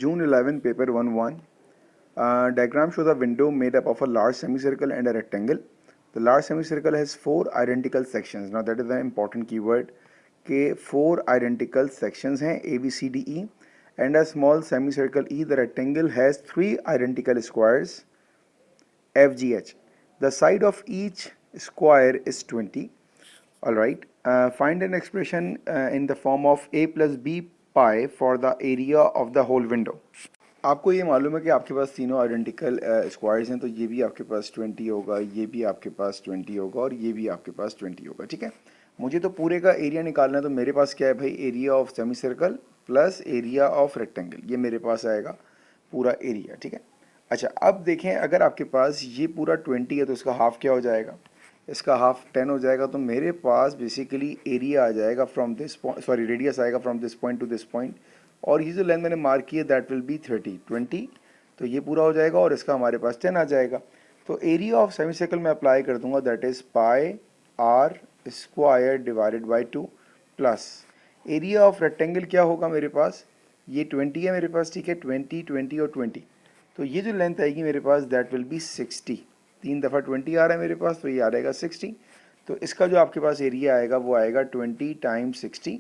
June 11, paper 1-1. Diagram shows a window made up of a large semicircle and a rectangle. The large semicircle has 4 identical sections. Now that is an important keyword. के 4 identical sections हैं A, B, C, D, E, and a small semicircle E. The rectangle has 3 identical squares F, G, H. The side of each square is 20. All right. Find an expression in the form of A plus B pi for the area of the whole window. आपको ये मालूम है कि आपके पास तीनों identical squares हैं, तो ये भी आपके पास 20 होगा, ये भी आपके पास 20 होगा और ये भी आपके पास 20 होगा. ठीक है. मुझे तो पूरे का एरिया निकालना है, तो मेरे पास क्या है भाई, area of semi circle plus area of rectangle, ये मेरे पास आएगा पूरा एरिया. ठीक है. अच्छा, अब देखें, अगर आपके पास ये पूरा 20 है तो इसका हाफ क्या हो जाएगा, इसका हाफ 10 हो जाएगा. तो मेरे पास बेसिकली एरिया आ जाएगा from this point, sorry radius आएगा from this point to this point, और ये जो लेंथ मैंने मार्क की है दैट विल बी 20, तो ये पूरा हो जाएगा और इसका हमारे पास 10 आ जाएगा. तो एरिया ऑफ सेमी सर्कल में अप्लाई कर दूंगा, that is pi r square divided by 2 plus area of rectangle क्या होगा मेरे पास, ये 20 है मेरे पास. ठीक है, 20, 20 और 20, तो ये जो लेंथ आएगी मेरे पास दैट विल बी 60. 3 दफ़ा 20 आ रहा है मेरे पास, तो ये आ जाएगा 60. तो इसका जो आपके पास एरिया आएगा वो आएगा 20 टाइम्स 60,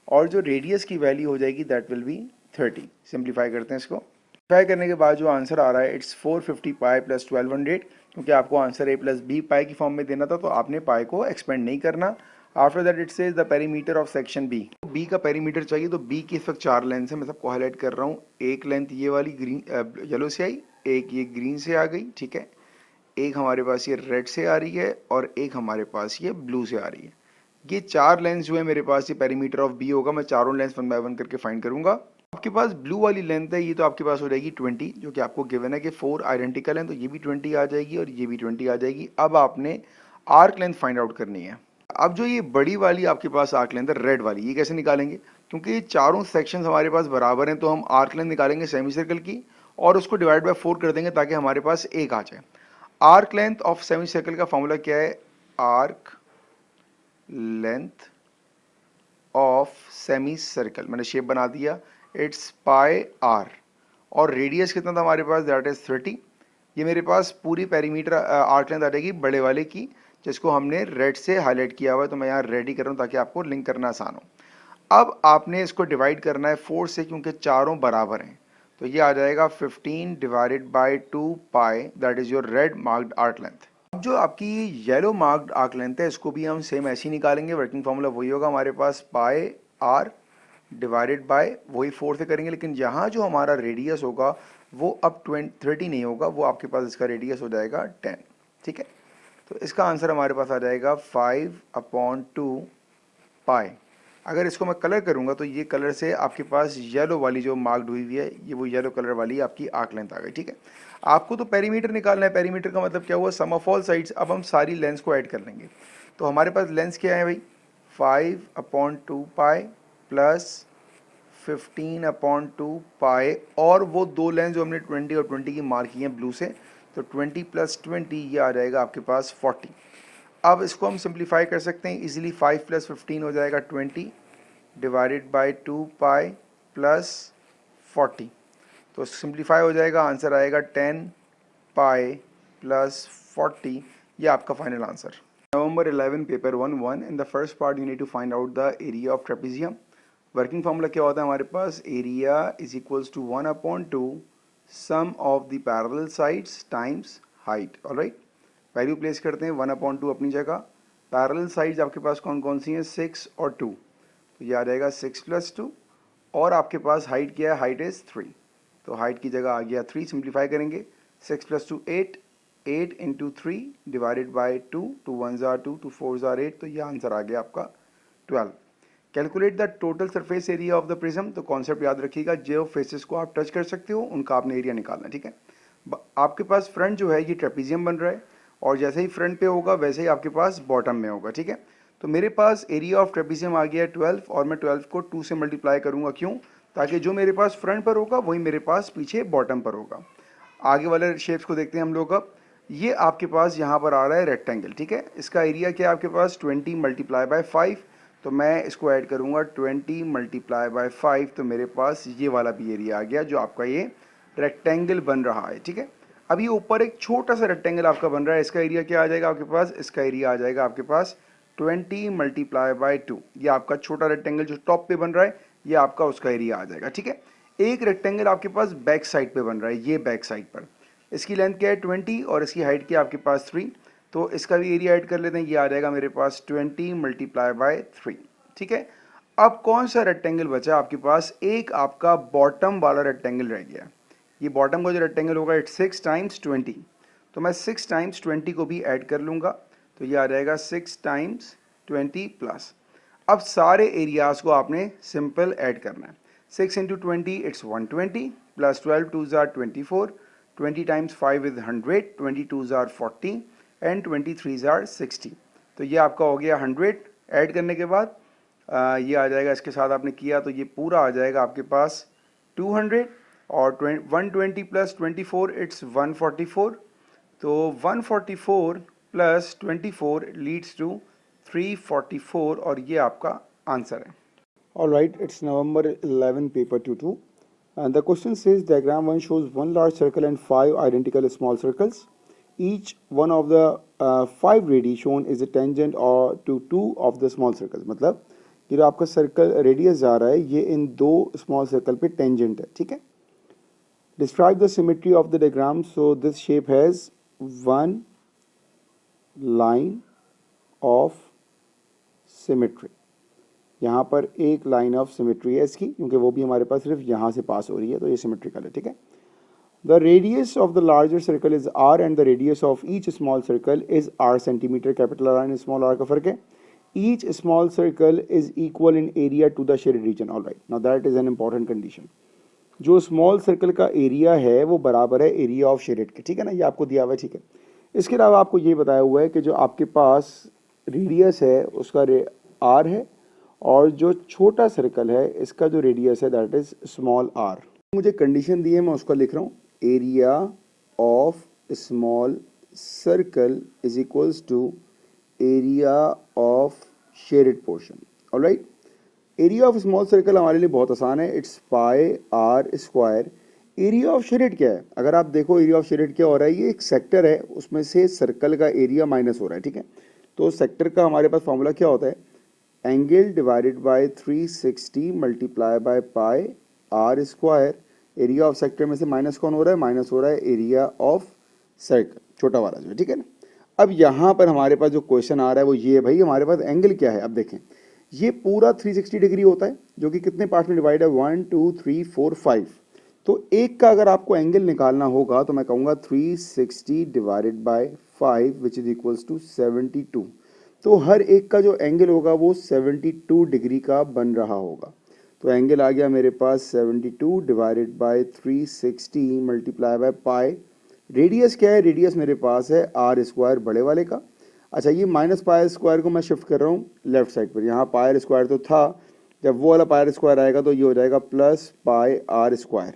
और जो रेडियस की वैल्यू हो जाएगी दैट विल बी 30. सिंप्लीफाई करते हैं इसको. सिंप्लीफाई करने के बाद जो आंसर आ रहा है इट्स 450 पाई प्लस 1200, क्योंकि आपको आंसर A प्लस बी पाई की फॉर्म में देना था, तो आपने पाई को एक्सपेंड नहीं करना. After that it says the perimeter of section B. B का पेरीमीटर चाहिए, तो बी की इस वक्त 4 लेंथ है, मैं सबको हाईलाइट कर रहा हूँ. एक लेंथ ये वाली ग्रीन येलो से आई, एक ये ग्रीन से आ गई. ठीक है, एक हमारे पास ये रेड से आ रही है और एक हमारे पास ये ब्लू से आ रही है. ये 4 लेंथ जो है मेरे पास, ये पेरीमीटर ऑफ बी होगा. मैं चारों लेंथ 1 बाय 1 करके फाइंड करूंगा. आपके पास ब्लू वाली लेंथ है, ये तो आपके पास हो जाएगी 20, जो कि आपको गिवन है कि 4 आइडेंटिकल हैं, तो ये भी 20 आ जाएगी और ये भी 20 आ जाएगी. अब आपने आर्क लेंथ फाइंड आउट करनी है. अब जो ये बड़ी वाली आपके पास आर्क लेंथ है रेड वाली, ये कैसे निकालेंगे, क्योंकि ये चारों सेक्शंस हमारे पास बराबर हैं, तो हम आर्क लेंथ निकालेंगे सेमी सर्कल की और उसको डिवाइड बाय 4 कर देंगे ताकि हमारे पास एक आ जाए. Arc length of semi circle का फॉर्मूला क्या है, arc length of semi circle, मैंने शेप बना दिया, इट्स पाई आर, और रेडियस कितना था हमारे पास, दैट इज 30. ये मेरे पास पूरी पेरीमीटर आर्क लेंथ आ जाएगी बड़े वाले की, जिसको हमने रेड से हाईलाइट किया हुआ है, तो मैं यहाँ रेड ही कर रहा हूँ ताकि आपको लिंक करना आसान हो. अब आपने इसको डिवाइड करना है 4 से, क्योंकि चारों बराबर हैं, तो ये आ जाएगा 15 divided by 2 pi, that is your red marked arc length. अब जो आपकी येलो मार्क्ड आर्क लेंथ है, इसको भी हम सेम ऐसे ही निकालेंगे. वर्किंग फार्मूला वही होगा हमारे पास, पाई आर डिवाइडेड बाय वही 4 से करेंगे, लेकिन यहाँ जो हमारा रेडियस होगा वो अब 30 नहीं होगा, वो आपके पास इसका रेडियस हो जाएगा 10. ठीक है, तो इसका आंसर हमारे पास आ जाएगा 5/2 पाई. अगर इसको मैं कलर करूँगा तो ये कलर से आपके पास येलो वाली जो मार्क्ड हुई हुई है, ये वो येलो कलर वाली आपकी आर्क लेंथ आ गई. ठीक है, आपको तो पेरीमीटर निकालना है. पेरीमीटर का मतलब क्या हुआ, सम ऑफ ऑल साइड्स. अब हम सारी लेंथ्स को ऐड कर लेंगे, तो हमारे पास लेंथ्स क्या है भाई, 5/2 पाई प्लस 15/2 पाई, और वो दो लेंथ जो हमने 20 और 20 की मार्क की हैं ब्लू से, तो 20 प्लस 20 ये आ जाएगा आपके पास 40. अब इसको हम सिंप्लीफाई कर सकते हैं इजीली. 5 प्लस 15 हो जाएगा 20 डिवाइडेड बाई 2 पाई प्लस 40, तो सिंप्लीफाई हो जाएगा, आंसर आएगा 10 पाई प्लस 40. ये आपका final answer. November 11 paper 1-1. In the first part you need to find out the area of trapezium. Working formula क्या होता है हमारे पास, area is equals to 1/2 sum of the parallel sides times height. Alright, value place करते हैं, 1/2 अपनी जगह. Parallel sides आपके पास कौन कौन सी हैं, 6 और 2, तो ये आ जाएगा 6 प्लस 2, और आपके पास हाइट क्या है, हाइट इज 3, तो हाइट की जगह आ गया 3. सिंप्लीफाई करेंगे, 6 प्लस 2 8, 8 इंटू 3 डिवाइडेड बाई 2, 2 1 ज़ार 2, 2 4 ज़ार 8, तो ये आंसर आ गया आपका 12. Calculate the total surface area of the prism. तो कॉन्सेप्ट याद रखिएगा, जो फेसेस को आप टच कर सकते हो उनका आपने एरिया निकालना है. ठीक है, आपके पास फ्रंट जो है ये ट्रेपेजियम बन रहा है, और जैसे ही फ्रंट पे होगा वैसे ही आपके पास बॉटम में होगा. ठीक है, तो मेरे पास एरिया ऑफ ट्रेपेजियम आ गया है 12, और मैं 12 को 2 से मल्टीप्लाई करूंगा. क्यों, ताकि जो मेरे पास फ्रंट पर होगा वही मेरे पास पीछे बॉटम पर होगा. आगे वाले शेप्स को देखते हैं हम लोग. अब ये आपके पास यहाँ पर आ रहा है रेक्टेंगल. ठीक है, इसका एरिया क्या है आपके पास, 20 मल्टीप्लाई बाय 5, तो मैं इसको ऐड करूँगा 20 मल्टीप्लाई बाय 5, तो मेरे पास ये वाला भी एरिया आ गया जो आपका ये रेक्टेंगल बन रहा है, ठीक है। अब ये ऊपर एक छोटा सा रेक्टेंगल आपका बन रहा है, इसका एरिया क्या आ जाएगा आपके पास, इसका एरिया आ जाएगा आपके पास 20 मल्टीप्लाई बाय 2, ये आपका छोटा रेक्टेंगल जो टॉप पे बन रहा है ये आपका उसका एरिया आ जाएगा, ठीक है। एक रेक्टेंगल आपके पास बैक साइड पे बन रहा है, ये बैक साइड पर, इसकी लेंथ क्या है 20 और इसकी हाइट क्या है आपके पास 3, तो इसका भी एरिया ऐड कर लेते हैं, ये आ जाएगा मेरे पास 20 मल्टीप्लाई बाय 3, ठीक है। अब कौन सा रेक्टेंगल बचा आपके पास, एक आपका बॉटम वाला रेक्टेंगल रह गया, ये बॉटम का जो रेक्टेंगल होगा इट्स 6 टाइम्स 20, तो मैं 6 टाइम्स 20 को भी ऐड कर लूँगा, तो ये आ जाएगा 6 टाइम्स 20 प्लस। अब सारे एरियाज़ को आपने सिंपल ऐड करना है, 6 into 20 it's 120 plus 12 two are 24, 20 times 5 is 100, 22 are 40 and 23 are 60, तो ये आपका हो गया 100। ऐड करने के बाद ये आ जाएगा, इसके साथ आपने किया तो ये पूरा आ जाएगा आपके पास 200 और 120 प्लस 24 इट्स 144, तो 144 प्लस 24 लीड्स टू 344 और ये आपका आंसर है। All right, it's November 11, paper 2-2. And the question says diagram 1 shows one large circle and 5 identical small circles. Each one of the 5 radii shown is a tangent or to 2 of the small circles. मतलब ये जो आपका circle radius जा रहा है ये इन दो small circle पे टेंजेंट है, ठीक है। Describe the symmetry of the diagram. So this shape has one line of symmetry. यहाँ पर एक लाइन ऑफ सिमेट्री है इसकी, क्योंकि वो भी हमारे पास सिर्फ यहाँ से पास हो रही है, तो ये सिमेट्रिकल है, ठीक है। The radius of the larger circle is r and the radius of each small circle is r centimetre, capital R and small r का फर्क है। Each small circle is equal in area to the shaded region. Alright, now that is an important condition. जो small circle का area है वो बराबर है area of shaded के, ठीक है ना, ये आपको दिया हुआ है, ठीक है। इसके अलावा आपको ये बताया हुआ है कि जो आपके पास रेडियस है उसका आर है और जो छोटा सर्कल है इसका जो रेडियस है दैट इज स्मॉल आर। मुझे कंडीशन दी है, मैं उसका लिख रहा हूँ, area of small circle is equals to area of shaded portion. Alright, area of small circle हमारे लिए बहुत आसान है, it's pi r square. Area of shaded क्या है, अगर आप देखो एरिया ऑफ शेडेड क्या हो रहा है, ये एक सेक्टर है उसमें से सर्कल का एरिया माइनस हो रहा है, ठीक है। तो सेक्टर का हमारे पास फॉर्मूला क्या होता है, angle divided by 360 multiply by pi r square. Area of sector में से माइनस कौन हो रहा है, माइनस हो रहा है एरिया ऑफ सर्कल, छोटा वाला जो है, ठीक है ना। अब यहाँ पर हमारे पास जो क्वेश्चन आ रहा है वो ये है, भाई हमारे पास एंगल क्या है। अब देखें ये पूरा 360 डिग्री होता है जो कि कितने पार्ट में डिवाइड है, 1 2 3 4 5। तो एक का अगर आपको एंगल निकालना होगा तो मैं कहूँगा 360 divided by 5 which is equals to 72। तो हर एक का जो एंगल होगा वो 72 डिग्री का बन रहा होगा। तो एंगल आ गया मेरे पास 72 divided by 360 multiply by pi. Radius क्या है, रेडियस मेरे पास है आर स्क्वायर बड़े वाले का। अच्छा, ये माइनस पाई स्क्वायर को मैं शिफ्ट कर रहा हूँ लेफ्ट साइड पर, यहाँ पाई स्क्वायर तो था, जब वो वाला पाई स्क्वायर आएगा तो ये हो जाएगा plus pi r square.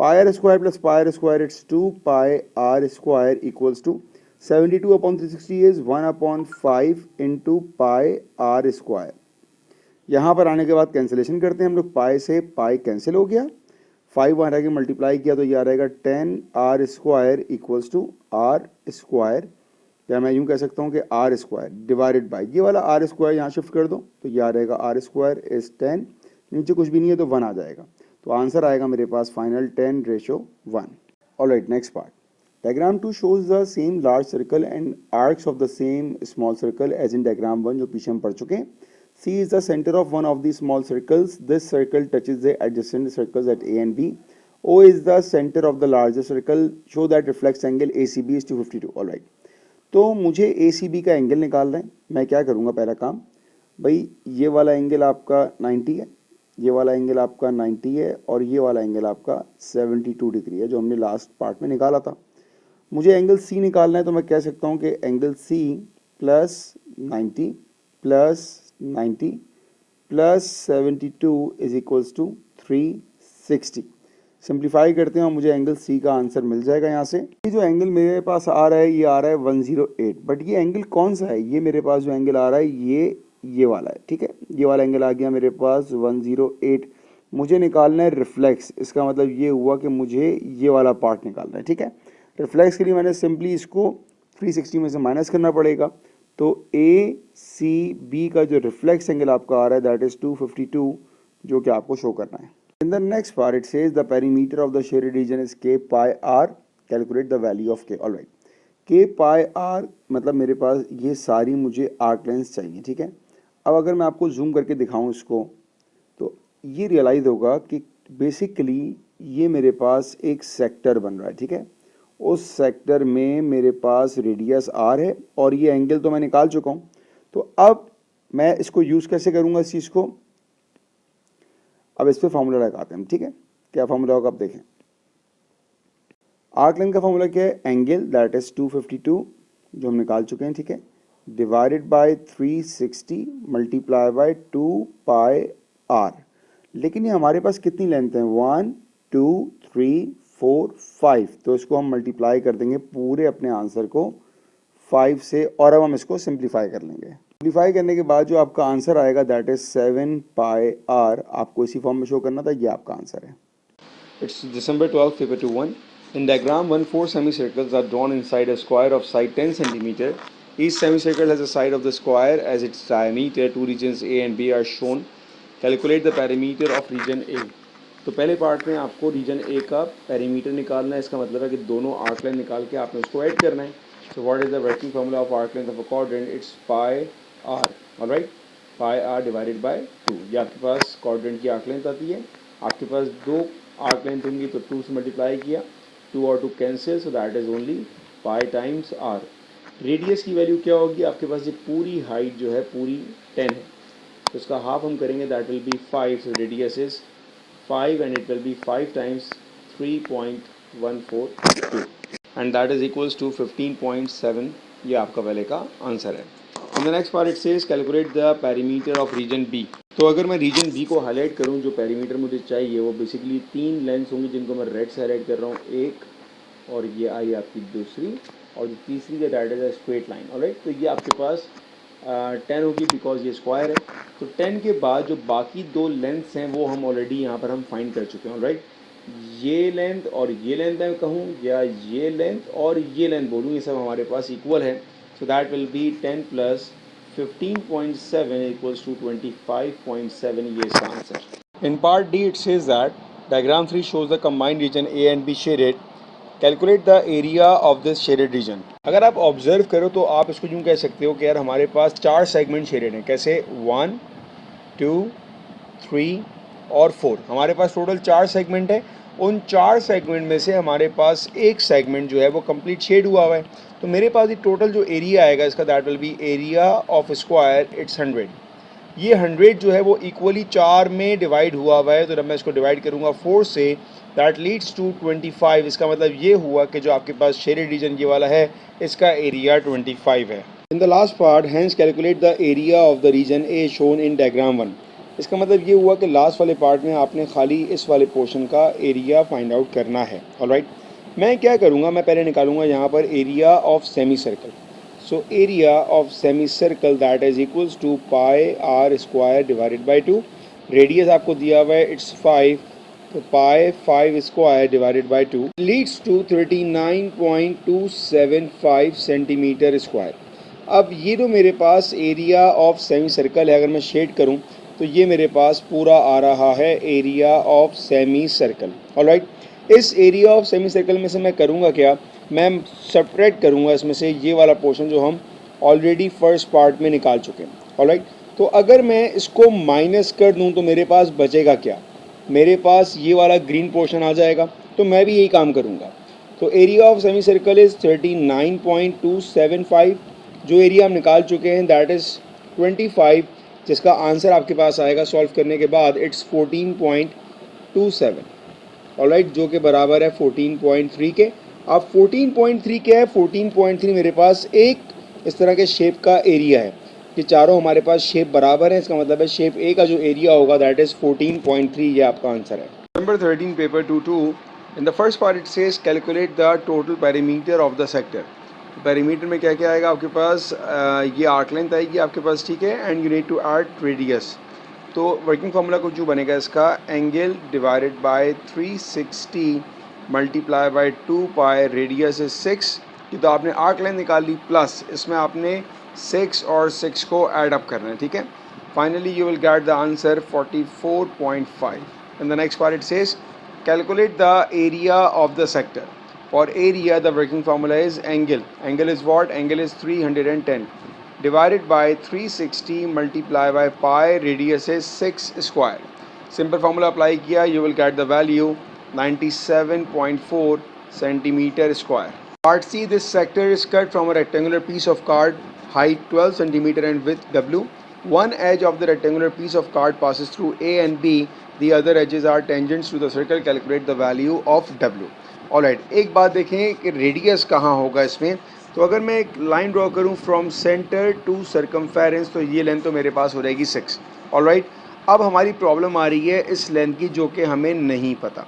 Pi r square plus pi r square it's 2 pi r square equals to 72 upon 360 is 1/5 into pi r square. यहाँ पर आने के बाद कैंसिलेशन करते हैं हम लोग, पाई से पाई कैंसिल हो गया, 5 वहाँ रह के मल्टीप्लाई किया तो ये आ रहेगा 10 r square equals to r square, या मैं यूँ कह सकता हूँ कि आर स्क्वायर डिवाइडेड बाई ये वाला आर स्क्वायर यहाँ शिफ्ट कर दो तो ये आ रहेगा आर स्क्वायर इज 10, नीचे कुछ भी नहीं है तो 1 आ जाएगा। तो आंसर आएगा मेरे पास final 10:1। Alright, next part. Diagram 2 shows the same large circle and arcs of the same small circle as in diagram 1 जो पीछे हम पढ़ चुके हैं। C is the center of one of the small circles. This circle touches the adjacent circles at A and B. O is the center of the larger circle. Show that reflex angle ACB is 252. All right. तो मुझे ACB का angle निकालना है। मैं क्या करूँगा, पहला काम, भाई ये वाला एंगल आपका 90 है, ये वाला एंगल आपका 90 है और ये वाला एंगल आपका 72 डिग्री है जो हमने लास्ट पार्ट में निकाला था। मुझे एंगल C निकालना है तो मैं कह सकता हूँ कि angle C plus 90 plus 90 plus 72 is equals to 360। Simplify करते हैं और मुझे एंगल C का आंसर मिल जाएगा यहाँ से। ये जो एंगल मेरे पास आ रहा है ये आ रहा है 108, बट ये एंगल कौन सा है, ये मेरे पास जो एंगल आ रहा है ये ये वाला है, ठीक है। ये वाला एंगल आ गया मेरे पास 108। मुझे निकालना है रिफ्लेक्स, इसका मतलब ये हुआ कि मुझे ये वाला पार्ट निकालना है, ठीक है। रिफ्लेक्स के लिए मैंने सिंपली इसको 360 में से माइनस करना पड़ेगा। तो ए सी बी का जो रिफ्लेक्स एंगल आपका आ रहा है दैट इज़ 252, जो कि आपको शो करना है। In the next part it says the perimeter of the shaded region is k pi r, calculate the value of k. Alright, k pi are मतलब मेरे पास ये सारी मुझे आर्क लेंस चाहिए, ठीक है। अब अगर मैं आपको जूम करके दिखाऊं इसको, तो ये रियलाइज़ होगा कि बेसिकली ये मेरे पास एक सेक्टर बन रहा है, ठीक है। उस सेक्टर में मेरे पास रेडियस आर है और ये एंगल तो मैं निकाल चुका हूँ। तो अब मैं इसको यूज़ कैसे करूँगा इस चीज़ को, अब इस पर फॉर्मूला लगाते हैं, ठीक है। क्या फॉर्मूला होगा आप देखें। आर्क लेंथ का फॉर्मूला क्या है, एंगल दैट इज 252 जो हम निकाल चुके हैं, ठीक है, divided by 360 multiply by 2 pi r. लेकिन ये हमारे पास कितनी लेंथ है, 1 2 3 4 5, तो इसको हम मल्टीप्लाई कर देंगे पूरे अपने आंसर को 5 से, और अब हम इसको सिंप्लीफाई कर लेंगे। सिंप्लीफाई करने के बाद जो आपका आंसर आएगा दैट इज 7 पाई आर, आपको इसी फॉर्म में शो करना था, ये आपका आंसर है। It's December 12th, paper 2-1. In diagram 1, 4 semicircles are drawn inside a square of side 10 cm. Each semicircle has a side of the square as its diameter. Two regions A and B are shown. Calculate the perimeter of region A. तो पहले part में आपको reason ए का perimeter निकालना है, इसका मतलब है कि दोनों आर्क लेंथ निकाल के आपने उसको ऐड करना है। So what is the working formula of arc length of a quadrant, it's pi r, alright, pi r divided by 2। ये आपके पास क्वाड्रेंट की आर्क लेंथ आती है। आपके पास दो आर्क लेंथ होंगी तो 2 से मल्टीप्लाई किया, 2 और 2 cancel, so that is only pi times r. Radius की वैल्यू क्या होगी, आपके पास ये पूरी हाइट जो है पूरी 10 है, तो इसका हाफ हम करेंगे, that will B 5, so radius is 5 and it will be 5 times 3.142 and that is equals to 15.7। ये आपका पहले का आंसर है। In the next part it says calculate the perimeter of region B। तो अगर मैं रीजन बी को highlight करूं, जो पेरीमीटर मुझे चाहिए वो बेसिकली 3 लेंस होंगी जिनको मैं रेड से हाईलाइट कर रहा हूँ, एक, और ये आई आपकी दूसरी, और जो तीसरी है that is a straight line, alright. तो ये आपके पास 10 होगी बिकॉज ये स्क्वायर है। तो 10 के बाद जो बाकी दो लेंथ्स हैं वो हम ऑलरेडी यहाँ पर हम फाइंड कर चुके हैं, ऑलराइट। ये लेंथ और ये लेंथ मैं कहूँ, या ये लेंथ और ये लेंथ बोलूँ, ये सब हमारे पास इक्वल है। So that will be 10 plus 15.7 equals to 25.7, ये इसका answer. In part D it says that diagram 3 shows the combined region A and B shaded. Calculate the area of this shaded region. अगर आप ऑब्जर्व करो तो आप इसको यूँ कह सकते हो कि यार हमारे पास 4 सेगमेंट शेडेड हैं। कैसे, 1 2 3 और 4, हमारे पास टोटल 4 सेगमेंट है। उन 4 सेगमेंट में से हमारे पास एक सेगमेंट जो है वो कंप्लीट शेड हुआ हुआ है। तो मेरे पास ये टोटल जो एरिया आएगा इसका that will B area of square, it's 100। ये 100 जो है वो इक्वली 4 में डिवाइड हुआ हुआ है, तो जब मैं इसको डिवाइड करूँगा 4 से, दैट लीड्स टू 25। इसका मतलब ये हुआ कि जो आपके पास शेडेड रीजन ये वाला है इसका एरिया 25 है। In the last part hence calculate the area of the region A shown in diagram 1। इसका मतलब ये हुआ कि लास्ट वाले पार्ट में आपने खाली इस वाले पोर्शन का एरिया फाइंड आउट करना है, ऑलराइट। मैं क्या करूँगा, मैं पहले निकालूंगा यहाँ पर area of semi circle. So area of semicircle that is equals to pi r square divided by 2। Radius आपको दिया हुआ है इट्स 5, तो pi 5 square divided by 2 leads to 39.275 centimetre square. अब ये जो मेरे पास एरिया ऑफ सेमी सर्कल है, अगर मैं शेड करूं तो ये मेरे पास पूरा आ रहा है area of semi circle, alright. इस एरिया ऑफ सेमी सर्कल में से मैं करूँगा क्या, मैं सब्ट्रैक्ट करूँगा इसमें से ये वाला पोर्शन जो हम ऑलरेडी फर्स्ट पार्ट में निकाल चुके हैं, ऑलराइट। तो अगर मैं इसको माइनस कर दूँ तो मेरे पास बचेगा क्या, मेरे पास ये वाला ग्रीन पोर्शन आ जाएगा। तो मैं भी यही काम करूँगा। तो area of semi circle is 39.275, जो एरिया हम निकाल चुके हैं दैट इज़ 25, जिसका आंसर आपके पास आएगा सॉल्व करने के बाद इट्स 14.27, ऑलराइट, जो कि बराबर है 14.3 के। अब 14.3 क्या है, 14.3 मेरे पास एक इस तरह के शेप का एरिया है। ये चारों हमारे पास शेप बराबर है, इसका मतलब है शेप ए का जो एरिया होगा दैट इज़ 14.3, ये आपका आंसर है। Number 13 paper 2-2। In the first part it says calculate the total perimeter of the sector. Perimeter में क्या क्या आएगा आपके पास, ये आर्क लेंथ आएगी आपके पास, ठीक है, and you need to add radius. तो वर्किंग फार्मूला कुछ जो बनेगा इसका, angle divided by 360 multiply by 2 pi, radius is 6। ये तो आपने आर्क लेंथ निकाल ली, प्लस इसमें आपने 6 और 6 को ऐड अप करना है, ठीक है। Finally you will get the answer 44.5। And the next part it says calculate the area of the sector. For area, the working formula is angle. Angle is what? Angle is 310 divided by 360 multiply by pi, radius is 6 square. Simple formula apply किया, you will get the value 97.4 centimeter square. Part C, this sector is cut from a rectangular piece of card, height 12 centimeter and width W. One edge of the rectangular piece of card passes through A and B. The other edges are tangents to the circle. Calculate the value of W. Alright, एक बात देखें कि radius कहाँ होगा इसमें। तो अगर मैं एक लाइन ड्रॉ करूँ फ्रॉम सेंटर टू सर्कमफेरेंस, तो ये लेंथ तो मेरे पास हो जाएगी 6। ऑलराइट, अब हमारी प्रॉब्लम आ रही है इस लेंथ की जो कि हमें नहीं पता।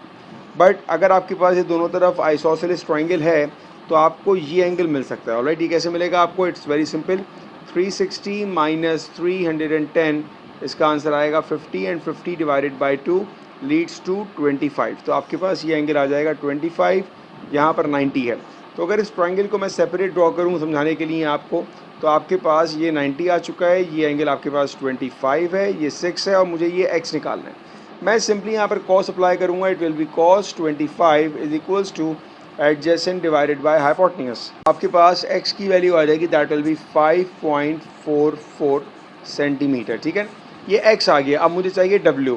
बट अगर आपके पास ये दोनों तरफ आइसोसेलेस ट्रायंगल है तो आपको ये एंगल मिल सकता है। ऑलराइट, ये कैसे मिलेगा आपको? इट्स वेरी सिंपल, 360 माइनस 310, इसका आंसर आएगा 50 and 50 divided by 2 leads to 25। तो आपके पास ये एंगल आ जाएगा 25, यहाँ पर 90 है। तो अगर इस ट्रायंगल को मैं सेपरेट ड्रॉ करूँ समझाने के लिए आपको, तो आपके पास ये 90 आ चुका है, ये एंगल आपके पास 25 है, ये 6 है और मुझे ये x निकालना है। मैं सिंपली यहाँ पर cos अप्लाई करूँगा, it will B cos 25 is equals two adjacent divided by hypotenuse. आपके पास x की वैल्यू आ जाएगी, दैट विल बी 5.44 सेंटीमीटर, ठीक है। ये x आ गया, अब मुझे चाहिए w।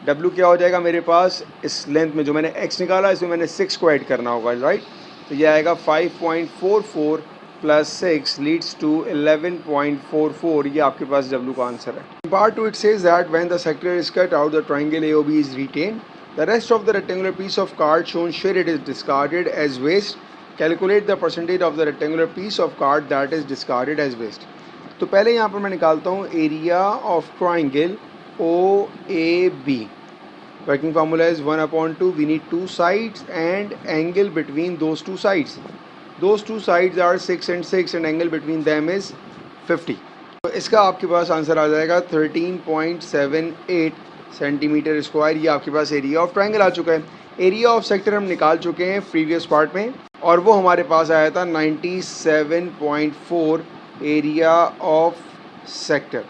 w क्या हो जाएगा मेरे पास? इस लेंथ में जो मैंने x निकाला इसमें मैंने 6 को ऐड करना होगा, राइट। तो ये आएगा 5.44 प्लस 6 लीड्स टू 11.44। ये आपके पास w का आंसर है। Part 2 it says that when the sector is cut out the triangle AOB is retained, the rest of the rectangular piece of card shown shaded is discarded as waste. Calculate the percentage of the rectangular piece of card that is discarded as waste. तो पहले यहाँ पर मैं निकालता हूँ area of triangle OAB. Working formula is 1/2. We need two sides and angle between those two sides. Those two sides are 6 and 6 and angle between them is 50. तो इसका आपके पास आंसर आ जाएगा 13.78 सेंटीमीटर स्क्वायर। ये आपके पास एरिया ऑफ ट्रायंगल आ चुका है। Area of sector हम निकाल चुके हैं प्रीवियस पार्ट में और वो हमारे पास आया था 97.4 एरिया ऑफ सेक्टर।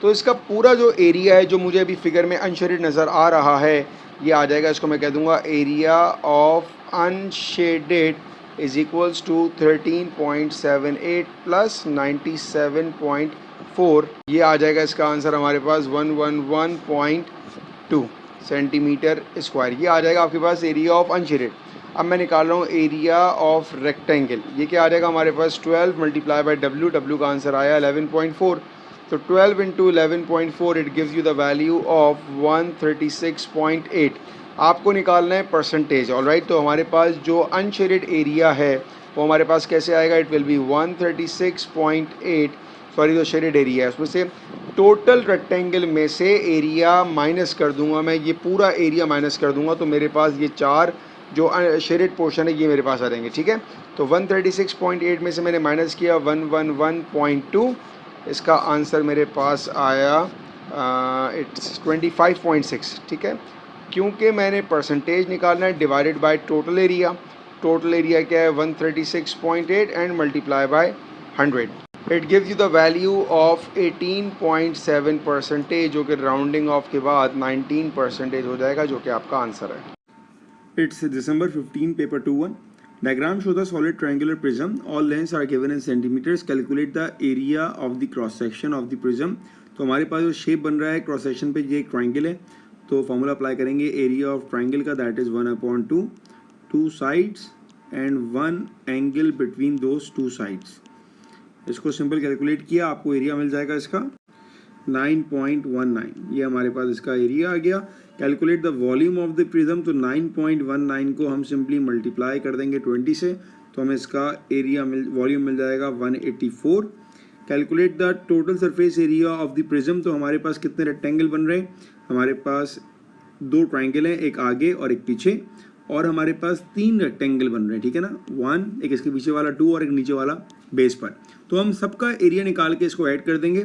तो इसका पूरा जो एरिया है जो मुझे अभी फिगर में अनशेडेड नज़र आ रहा है, ये आ जाएगा, इसको मैं कह दूंगा area of unshaded is equals to 13.78 plus 97.4। ये आ जाएगा इसका आंसर हमारे पास 111.2 सेंटीमीटर स्क्वायर। ये आ जाएगा आपके पास एरिया ऑफ अनशेडेड। अब मैं निकाल रहा हूँ एरिया ऑफ रेक्टेंगल। ये क्या आ जाएगा हमारे पास 12 मल्टीप्लाई बाई डब्ल्यू। डब्ल्यू का आंसर आया 11.4। तो 12 into 11.4 it gives you the value of 136.8। आपको निकालना है परसेंटेज, ऑलराइट। तो हमारे पास जो अनशेडेड एरिया है वो हमारे पास कैसे आएगा? इट विल बी 136.8, सॉरी जो शेडेड एरिया है उसमें से टोटल रेक्टेंगल में से एरिया माइनस कर दूंगा मैं, ये पूरा एरिया माइनस कर दूंगा, तो मेरे पास ये चार जो शेडेड पोर्शन है ये मेरे पास आ जाएंगे, ठीक है। तो 136.8 में से मैंने माइनस किया 111.2, इसका आंसर मेरे पास आया इट्स 25.6, ठीक है। क्योंकि मैंने परसेंटेज निकालना है divided by total area. Total area क्या है? 136.8 and multiply by 100। It gives you the value of 18.7%, जो कि राउंडिंग ऑफ के बाद 19% हो जाएगा, जो कि आपका आंसर है। It's December 15, paper 2-1. Diagram shows a solid triangular prism. All lengths are given in centimeters. Calculate the area of the cross section of the prism. तो हमारे पास जो शेप बन रहा है क्रॉस सेक्शन पे, ये एक ट्राइंगल है, तो फॉर्मूला अप्लाई करेंगे एरिया ऑफ ट्राइंगल का, that is 1/2, two sides and one angle between those two sides. इसको सिंपल कैलकुलेट किया, आपको एरिया मिल जाएगा इसका 9.19। ये हमारे पास इसका एरिया आ गया। Calculate the volume of the prism, तो 9.19 को हम सिंपली मल्टीप्लाई कर देंगे 20 से, तो हमें इसका एरिया वॉल्यूम मिल जाएगा 184। Calculate the total surface area of the prism, तो हमारे पास कितने रेक्टेंगल बन रहे हैं? हमारे पास दो ट्राइंगल हैं, एक आगे और एक पीछे, और हमारे पास 3 रेक्टेंगल बन रहे हैं, ठीक है ना, 1, एक इसके पीछे वाला 2 और एक नीचे वाला बेस पर। तो हम सबका एरिया निकाल के इसको ऐड कर देंगे।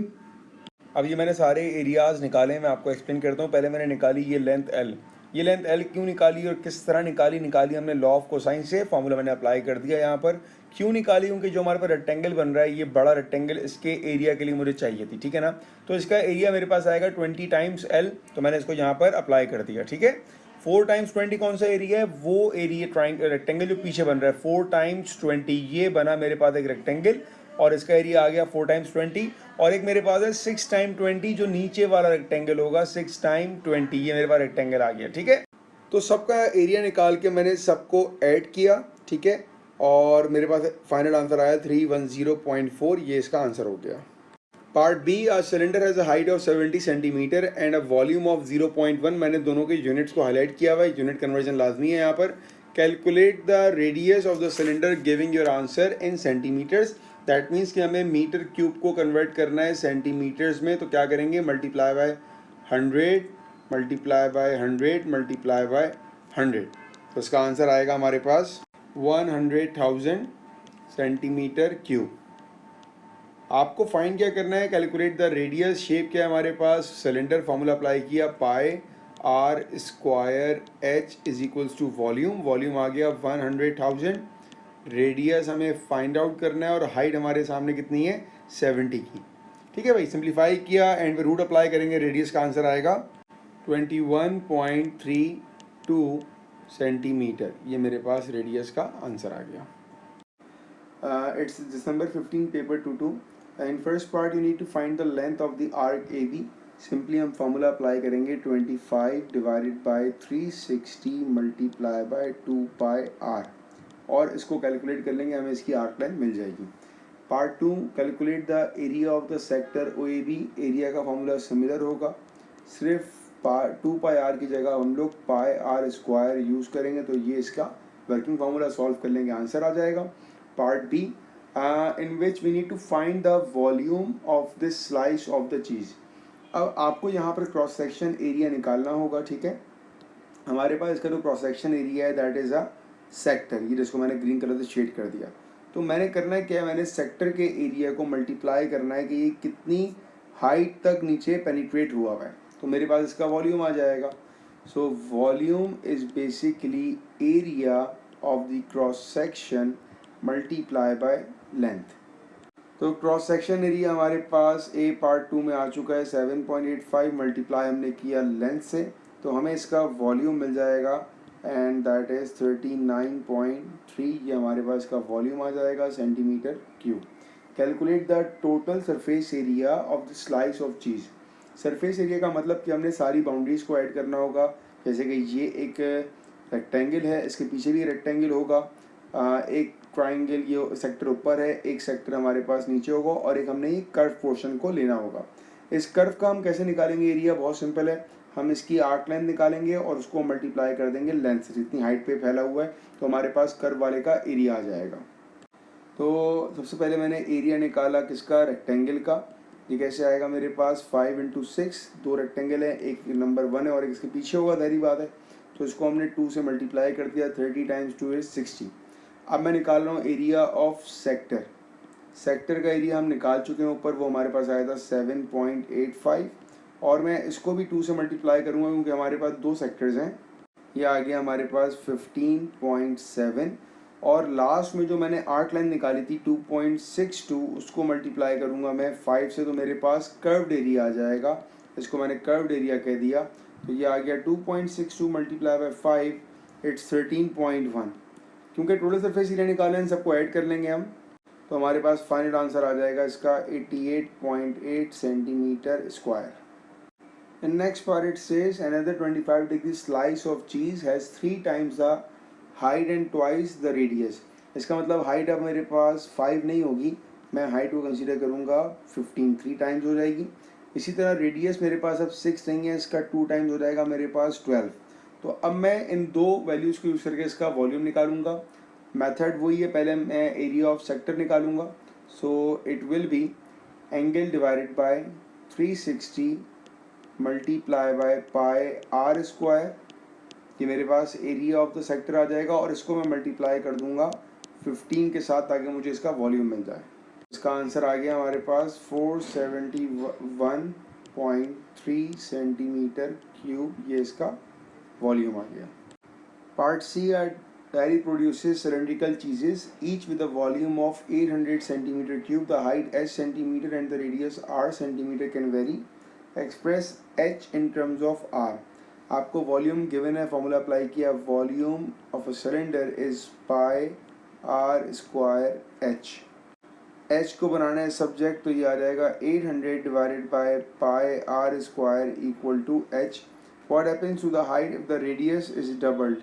अब ये मैंने सारे एरियाज निकाले, मैं आपको एक्सप्लेन करता हूँ। पहले मैंने निकाली ये लेंथ L। ये लेंथ L क्यों निकाली और किस तरह निकाली हमने लॉ ऑफ कोसाइन से, फॉर्मूला मैंने अप्लाई कर दिया यहाँ पर। क्यों निकाली? क्योंकि जो हमारे पास रेक्टेंगल बन रहा है, ये बड़ा रेक्टेंगल, इसके एरिया के लिए मुझे चाहिए थी, ठीक है ना। तो इसका एरिया मेरे पास आएगा 20 टाइम्स L, तो मैंने इसको यहाँ पर अप्लाई कर दिया, ठीक है। 4 टाइम्स 20 कौन सा एरिया है? वो एरिया रेक्टेंगल जो पीछे बन रहा है, 4 टाइम्स 20, ये बना मेरे पास एक रेक्टेंगल, और इसका एरिया आ गया 4 टाइम्स 20। और एक मेरे पास है 6 टाइम 20, जो नीचे वाला रेक्टेंगल होगा, 6 टाइम 20, ये मेरे पास रेक्टेंगल आ गया, ठीक है। तो सबका एरिया निकाल के मैंने सबको ऐड किया, ठीक है, और मेरे पास फाइनल आंसर आया 310.4, ये इसका आंसर हो गया। Part B, a cylinder has a height of 70 centimetre and a volume of 0.1। मैंने दोनों के यूनिट्स को हाईलाइट किया हुआ है, यूनिट कन्वर्जन लाजमी है यहाँ पर। Calculate the radius of the cylinder giving your answer in centimetres. That means कि हमें मीटर क्यूब को कन्वर्ट करना है सेंटीमीटर्स में, तो क्या करेंगे? Multiply by 100, multiply by 100, multiply by 100। तो इसका आंसर आएगा हमारे पास 100,000 सेंटीमीटर क्यूब। आपको फाइंड क्या करना है? Calculate the radius. शेप क्या है हमारे पास? सिलेंडर। फॉर्मूला अप्लाई किया, pi r square h is equals to volume. Volume आ गया 100,000। रेडियस हमें फाइंड आउट करना है, और हाइट हमारे सामने कितनी है? 70 की, ठीक है भाई। सिंप्लीफाई किया एंड फिर रूट अप्लाई करेंगे, रेडियस का आंसर आएगा 21.32 सेंटीमीटर। ये मेरे पास रेडियस का आंसर आ गया। It's December 15, paper 2-2. In first part you need to find the length of the arc AB. Simply हम formula apply करेंगे, 25 divided by 360 multiply by 2 pi r, और इसको कैलकुलेट कर लेंगे, हमें इसकी आर्क लेंथ मिल जाएगी। Part 2, calculate the area of the sector OAB। Area का फॉर्मूला सिमिलर होगा, सिर्फ 2 पाई आर की जगह हम लोग पाई आर स्क्वायर यूज़ करेंगे, तो ये इसका वर्किंग फार्मूला सॉल्व कर लेंगे, आंसर आ जाएगा। Part B, in which we need to find the volume of this slice of the cheese। अब आपको यहाँ पर क्रॉस सेक्शन एरिया निकालना होगा, ठीक है। हमारे पास इसका जो क्रॉस सेक्शन एरिया है दैट इज़ अ सेक्टर, ये जिसको मैंने ग्रीन कलर से शेड कर दिया। तो मैंने करना है क्या? मैंने सेक्टर के एरिया को मल्टीप्लाई करना है कि ये कितनी हाइट तक नीचे पेनिट्रेट हुआ है, तो मेरे पास इसका वॉल्यूम आ जाएगा। So volume is basically area of the cross section multiply by length. तो क्रॉस सेक्शन एरिया हमारे पास ए पार्ट 2 में आ चुका है 7.85, मल्टीप्लाई हमने किया लेंथ से, तो हमें इसका वॉल्यूम मिल जाएगा एंड दैट इज़ 39.3। ये हमारे पास इसका वॉल्यूम आ जाएगा centimetre cube. Calculate the total surface area of the slice of cheese. Surface area का मतलब कि हमने सारी बाउंड्रीज़ को ऐड करना होगा, जैसे कि ये एक रेक्टेंगल है, इसके पीछे भी रेक्टेंगल होगा, एक ट्राइंगल ये सेक्टर ऊपर है, एक सेक्टर हमारे पास नीचे होगा, और एक हमने ये कर्व पोर्शन को लेना होगा। इस कर्व का हम कैसे निकालेंगे एरिया? बहुत सिंपल है, हम इसकी आर्क लेंथ निकालेंगे और उसको मल्टीप्लाई कर देंगे लेंथ से, जितनी हाइट पे फैला हुआ है, तो हमारे पास कर्व वाले का एरिया आ जाएगा। तो सबसे पहले मैंने एरिया निकाला किसका? रेक्टेंगल का। ये कैसे आएगा मेरे पास? 5 × 6, 2 रेक्टेंगल है, एक नंबर 1 है और एक इसके पीछे होगा, ज़ाहिर बात है। तो इसको हमने 2 से मल्टीप्लाई कर दिया, 30 टाइम्स 2 इज 60। अब मैं निकाल रहा हूँ एरिया ऑफ सेक्टर। सेक्टर का एरिया हम निकाल चुके हैं ऊपर, वो हमारे पास आया था 7.85, और मैं इसको भी 2 से मल्टीप्लाई करूँगा क्योंकि हमारे पास 2 सेक्टर्स हैं। ये आ गया हमारे पास 15.7, और लास्ट में जो मैंने आर्क लाइन निकाली थी 2.62, उसको मल्टीप्लाई करूँगा मैं 5 से, तो मेरे पास कर्व्ड एरिया आ जाएगा। इसको मैंने कर्व्ड एरिया कह दिया, तो ये आ गया 2.62 मल्टीप्लाई बाय 5, इट्स 13.1। क्योंकि टोटल सरफेस एरिया निकाले हैं, सबको ऐड कर लेंगे हम, तो हमारे पास फाइनल आंसर आ जाएगा इसका 88.8 centimetre square. In next part it says another 25-degree slice of cheese has 3 times the height and twice the radius। इसका मतलब हाइट अब मेरे पास 5 नहीं होगी, मैं हाइट को कंसीडर करूँगा 15, 3 टाइम्स हो जाएगी। इसी तरह रेडियस मेरे पास अब 6 नहीं है, इसका 2 टाइम्स हो जाएगा मेरे पास 12। तो अब मैं इन दो वैल्यूज़ को यूज़ करके इसका वॉल्यूम निकालूंगा। मेथड वही है, पहले मैं एरिया ऑफ सेक्टर निकालूंगा। So it will be angle divided by 360 multiply by pi r square, ये मेरे पास एरिया ऑफ द सेक्टर आ जाएगा और इसको मैं मल्टीप्लाई कर दूंगा 15 के साथ ताकि मुझे इसका वॉल्यूम मिल जाए। इसका आंसर आ गया हमारे पास 471.3 सेंटीमीटर क्यूब, ये इसका वॉल्यूम आ गया। Part C, a dairy produces cylindrical cheeses each with a volume of 800 centimeter cube. The height h centimeter and the radius r centimeter can vary. Express h in terms of r. आपको volume given है, formula apply किया, volume of a cylinder is pi r square h. H को बनाना है subject, तो ये आ जाएगा 800 divided by pi r square equal to h. What happens to the height if the radius is doubled?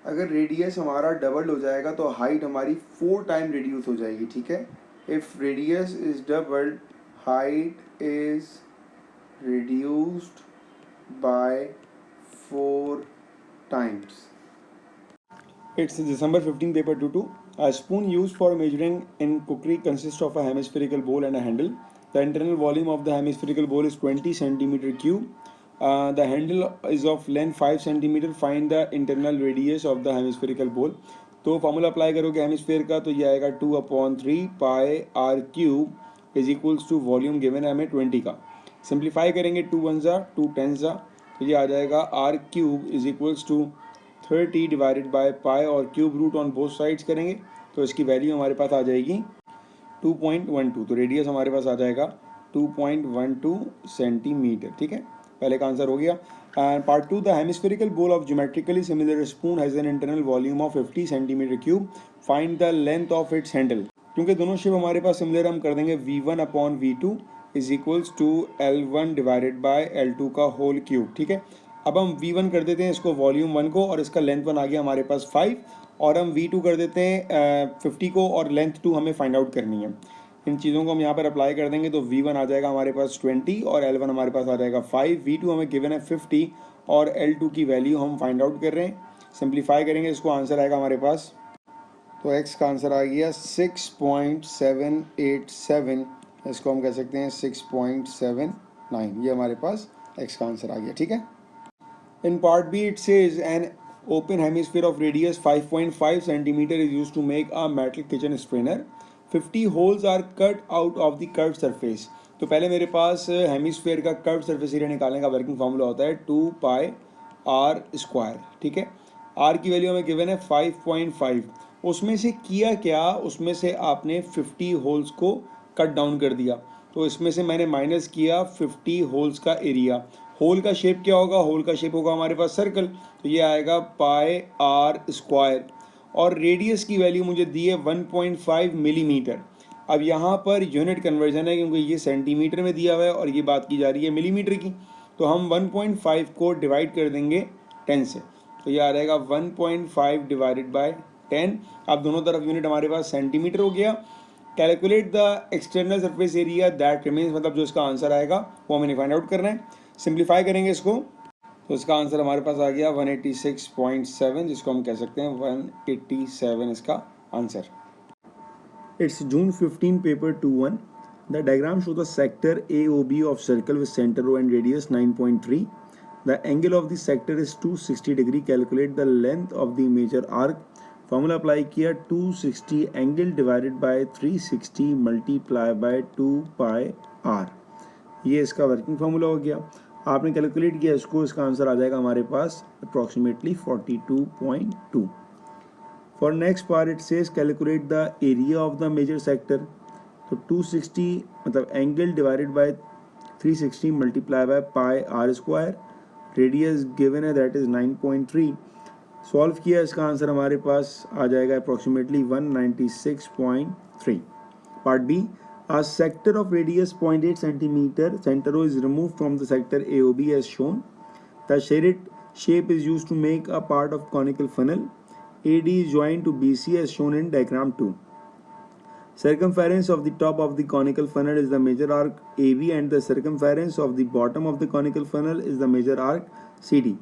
अगर radius हमारा डबल हो जाएगा तो हाइट हमारी 4 टाइम रिड्यूस हो जाएगी, ठीक है। If radius is doubled, height is reduced by 4 times. It's December 15, paper 2-2. A spoon used for measuring in cookery consists of a hemispherical bowl and a handle. The internal volume of the hemispherical bowl is 20 centimeter cube. The handle is of length 5 centimeter. Find the internal radius of the hemispherical bowl. तो formula apply करोगे hemisphere का, तो ये आएगा 2/3 pi r cube is equals to volume given है हमें 20 का। Simplify करेंगे 2 1 जा 2 10 जा, तो ये आ जाएगा r cube is equals to 30 divided by pi और cube root on both sides करेंगे तो इसकी वैल्यू हमारे पास आ जाएगी 2.12। तो रेडियस हमारे पास आ जाएगा 2.12 सेंटीमीटर, ठीक है। पहले का आंसर हो गया। And part 2, the hemispherical bowl of geometrically similar spoon has an internal volume of 50 centimetre cube. Find the length of its handle. क्योंकि दोनों शेप हमारे पास सिमिलर, हम कर देंगे V1/V2 is equals to L1 divided by L2 का whole cube, ठीक है। अब हम V1 कर देते हैं इसको वॉल्यूम 1 को, और इसका लेंथ 1 आ गया हमारे पास 5, और हम V2 कर देते हैं 50 को, और लेंथ 2 हमें फाइंड आउट करनी है। इन चीज़ों को हम यहाँ पर अप्लाई कर देंगे तो V1 आ जाएगा हमारे पास 20 और L1 हमारे पास आ जाएगा 5। V2 हमें गिवन है 50 और L2 की वैल्यू हम फाइंड आउट कर रहे हैं। सिंप्लीफाई करेंगे, इसको आंसर आएगा हमारे पास, तो x का आंसर आ गया 6.787, इसको हम कह सकते हैं 6.79, ये हमारे पास x का आंसर आ गया, ठीक है। In part B, it says an open hemisphere of radius 5.5 centimeter is used to make a metal kitchen strainer. 50 holes are cut out of the curved surface. तो पहले मेरे पास हेमिस्फेयर का कर्व्ड सरफेस एरिया निकालने का working formula होता है 2 pi r square, ठीक है। आर की वैल्यू हमें गिवन है 5.5। उसमें से किया क्या, उसमें से आपने 50 होल्स को कट डाउन कर दिया, तो इसमें से मैंने माइनस किया 50 होल्स का एरिया। होल का शेप क्या होगा, होल का शेप होगा हमारे पास सर्कल, तो ये आएगा पाई आर स्क्वायर, और रेडियस की वैल्यू मुझे दी है 1.5 मिलीमीटर। अब यहाँ पर यूनिट कन्वर्जन है क्योंकि ये सेंटीमीटर में दिया हुआ है और ये बात की जा रही है मिलीमीटर की, तो हम 1.5 को डिवाइड कर देंगे 10 से, तो ये आ जाएगा 1.5 डिवाइडेड बाय 10। अब दोनों तरफ यूनिट हमारे पास सेंटीमीटर हो गया। Calculate the external surface area that remains, मतलब जो इसका आंसर आएगा वो हमें फाइंड आउट करना है। सिंप्लीफाई करेंगे इसको, तो इसका आंसर हमारे पास आ गया 186.7, जिसको हम कह सकते हैं 187 इसका answer. It's June 15 paper 2-1। The diagram show the sector AOB of circle with centre O and radius 9.3। The angle of the sector is 260 degree. Calculate the length of the major arc. Formula apply किया 260 angle divided by 360 multiply by 2 pi r, ये इसका working formula हो गया। आपने calculate किया इसको, इसका answer आ जाएगा हमारे पास approximately 42.2। For next part it says calculate the area of the major sector. तो 260 मतलब angle divided by 360 multiply by pi r square, radius given है दैट इज 9.3। सॉल्व किया, इसका आंसर हमारे पास आ जाएगा approximately 196.3। Part B, a sector of radius 0.8 centimeter, center O is removed from the sector AOB as shown. The shaded shape is used to make a part of conical funnel. AD is joined to BC as shown in diagram 2. Circumference of the top of the conical funnel is the major arc AB and the circumference of the bottom of the conical funnel is the major arc CD.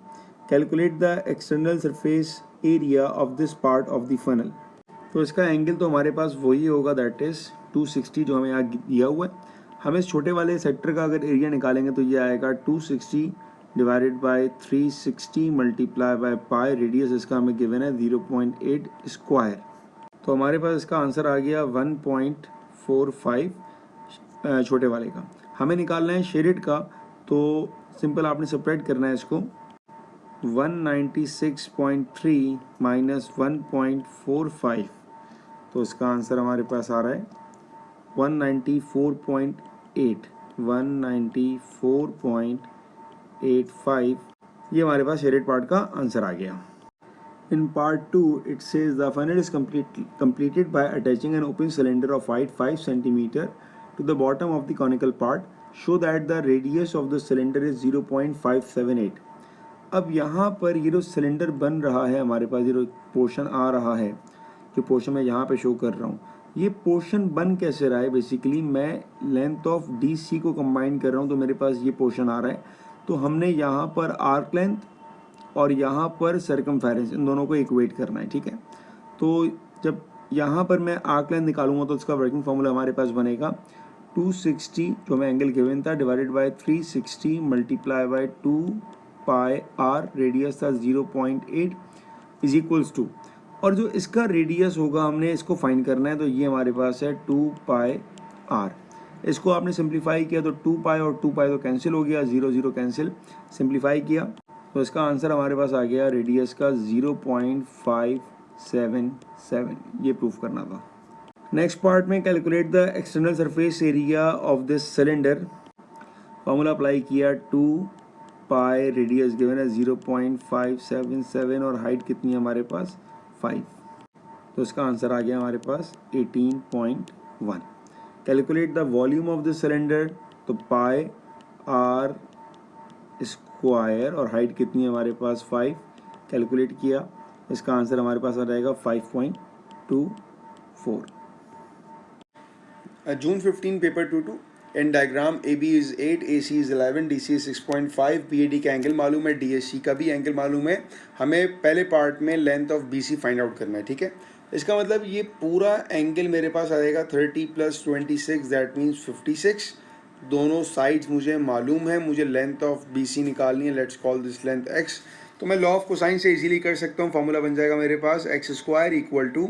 Calculate the external surface area of this part of the funnel. तो इसका angle तो हमारे पास वही होगा, that is 260 जो हमें यहाँ दिया हुआ है। हम इस छोटे वाले सेक्टर का अगर एरिया निकालेंगे तो ये आएगा 260 divided by 360 multiply by pi, radius इसका हमें गिवन है 0.8 स्क्वायर। तो हमारे पास इसका आंसर आ गया 1.45 छोटे वाले का। हमें निकालना है शेडेड का, तो सिंपल आपने सेपरेट करना है इसको। 196.3 माइनस 1.45, तो इसका आंसर हमारे पास आ रहा है 194.8, 194.85। ये हमारे पास शेडेड पार्ट का आंसर आ गया। In part 2, it says the funnel is completed by attaching an open cylinder of height 5 cm to the bottom of the conical part. Show that the radius of the cylinder is 0.578. अब यहाँ पर ये जो cylinder बन रहा है हमारे पास, ये जो पोर्शन आ रहा है, जो पोर्शन मैं यहाँ पे शो कर रहा हूँ, ये पोर्शन बन कैसे रहा है? बेसिकली मैं लेंथ ऑफ डी सी को कंबाइन कर रहा हूँ, तो मेरे पास ये पोर्शन आ रहा है। तो हमने यहाँ पर आर्क लेंथ और यहाँ पर सर्कमफेरेंस, इन दोनों को इक्वेट करना है, ठीक है। तो जब यहाँ पर मैं आर्क लेंथ निकालूंगा तो इसका वर्किंग फार्मूला हमारे पास बनेगा 260, जो हमें एंगल गिवन था, divided by 360 multiply by 2 pi r, radius था 0.8 इज इक्वल्स टू, और जो इसका रेडियस होगा हमने इसको फाइंड करना है, तो ये हमारे पास है 2 पाई आर। इसको आपने सिंप्लीफाई किया तो 2 पाई और 2 पाई तो कैंसिल हो गया, 0 0 कैंसिल, सिंप्लीफाई किया तो इसका आंसर हमारे पास आ गया रेडियस का 0.577। ये प्रूफ करना था। नेक्स्ट पार्ट में calculate the external surface area of this cylinder. Formula apply किया, 2 पाई, रेडियस गिवन है 0.577 और हाइट कितनी है हमारे पास 5, तो इसका आंसर आ गया हमारे पास 18.1। Calculate the volume of the cylinder, तो पाई आर स्क्वायर और हाइट कितनी है हमारे पास 5, कैलकुलेट किया, इसका आंसर हमारे पास आ जाएगा 5.24। June 15 paper 2 in diagram AB is 8, AC is 11, DC is 6.5, PAD का एंगल मालूम है, DSC का भी एंगल मालूम है। हमें पहले पार्ट में length of BC find out करना है, ठीक है। इसका मतलब ये पूरा एंगल मेरे पास आएगा 30 + 26, दैट मीन्स 56। दोनों साइड्स मुझे मालूम है, मुझे लेंथ ऑफ BC निकालनी है, let's call this length x। तो मैं लॉ ऑफ कोसाइन से इजीली कर सकता हूँ, फॉर्मूला बन जाएगा मेरे पास x²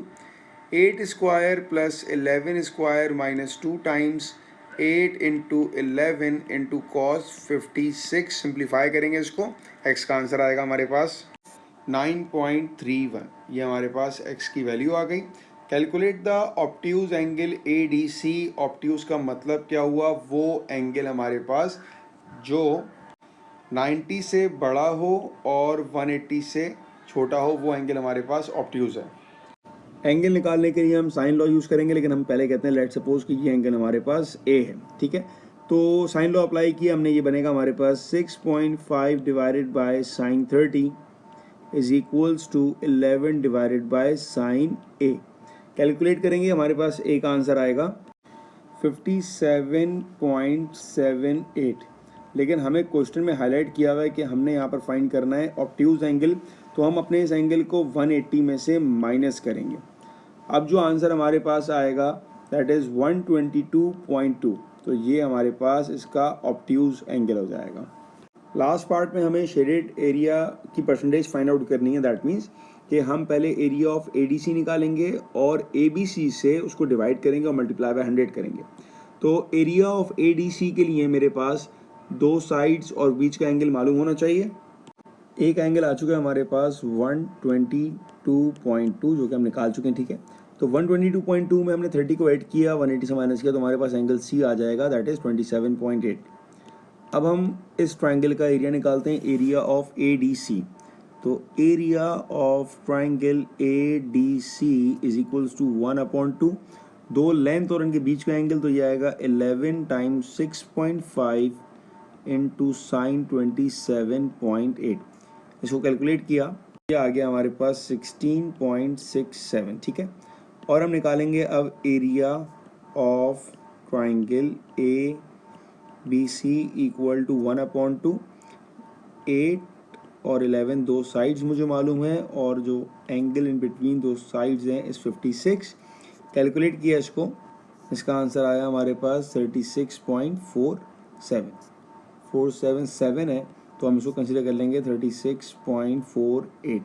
= 8 square plus 11 square minus 2 times 8 × 11 × cos 56। Simplify करेंगे इसको, x का आंसर आएगा हमारे पास 9.31। ये हमारे पास x की वैल्यू आ गई। Calculate the obtuse angle ADC। Obtuse का मतलब क्या हुआ? वो एंगल हमारे पास जो 90 से बड़ा हो और 180 से छोटा हो, वो एंगल हमारे पास ऑब्ट्यूज है। एंगल निकालने के लिए हम साइन लॉ यूज़ करेंगे, लेकिन हम पहले कहते हैं लेट सपोज कि ये एंगल हमारे पास ए है, ठीक है। तो साइन लॉ अप्लाई किया हमने, ये बनेगा हमारे पास 6.5 divided by sine 30 is equals to 11 divided by sine A. Calculate करेंगे, हमारे पास ए का आंसर आएगा 57.78। लेकिन हमें क्वेश्चन में हाईलाइट किया हुआ है कि हमने यहाँ पर फाइंड करना है ऑब्ट्यूज एंगल, तो हम अपने इस एंगल को 180 में से माइनस करेंगे। अब जो आंसर हमारे पास आएगा दैट इज़ 122.2, तो ये हमारे पास इसका ऑब्ट्यूज एंगल हो जाएगा। लास्ट पार्ट में हमें शेडेड एरिया की परसेंटेज फाइंड आउट करनी है, दैट मीन्स कि हम पहले एरिया ऑफ ADC निकालेंगे और ABC से उसको डिवाइड करेंगे और मल्टीप्लाई बाय 100 करेंगे। तो एरिया ऑफ ADC के लिए मेरे पास दो साइड्स और बीच का एंगल मालूम होना चाहिए। एक एंगल आ चुका है हमारे पास 122.2, जो कि हम निकाल चुके हैं, ठीक है। तो 122.2 में हमने 30 को ऐड किया, 180 से माइनस किया, तो हमारे पास एंगल C आ जाएगा, दैट इज़ 27.8। अब हम इस ट्राइंगल का एरिया निकालते हैं, एरिया ऑफ ADC। तो area of triangle ADC is equals to 1/2, दो लेंथ और इनके बीच का एंगल, तो ये आएगा 11 × 6.5 × साइन 27.8। इसको कैलकुलेट किया, ये आ गया हमारे पास 16.67, ठीक है। और हम निकालेंगे अब area of triangle ABC equal to 1/2, 8 और 11 दो साइड्स मुझे मालूम है, और जो एंगल इन बिटवीन दो साइड्स हैं इस 56। कैलकुलेट किया इसको, इसका आंसर आया हमारे पास 36.47 है। तो हम इसको कंसिडर कर लेंगे 36.48।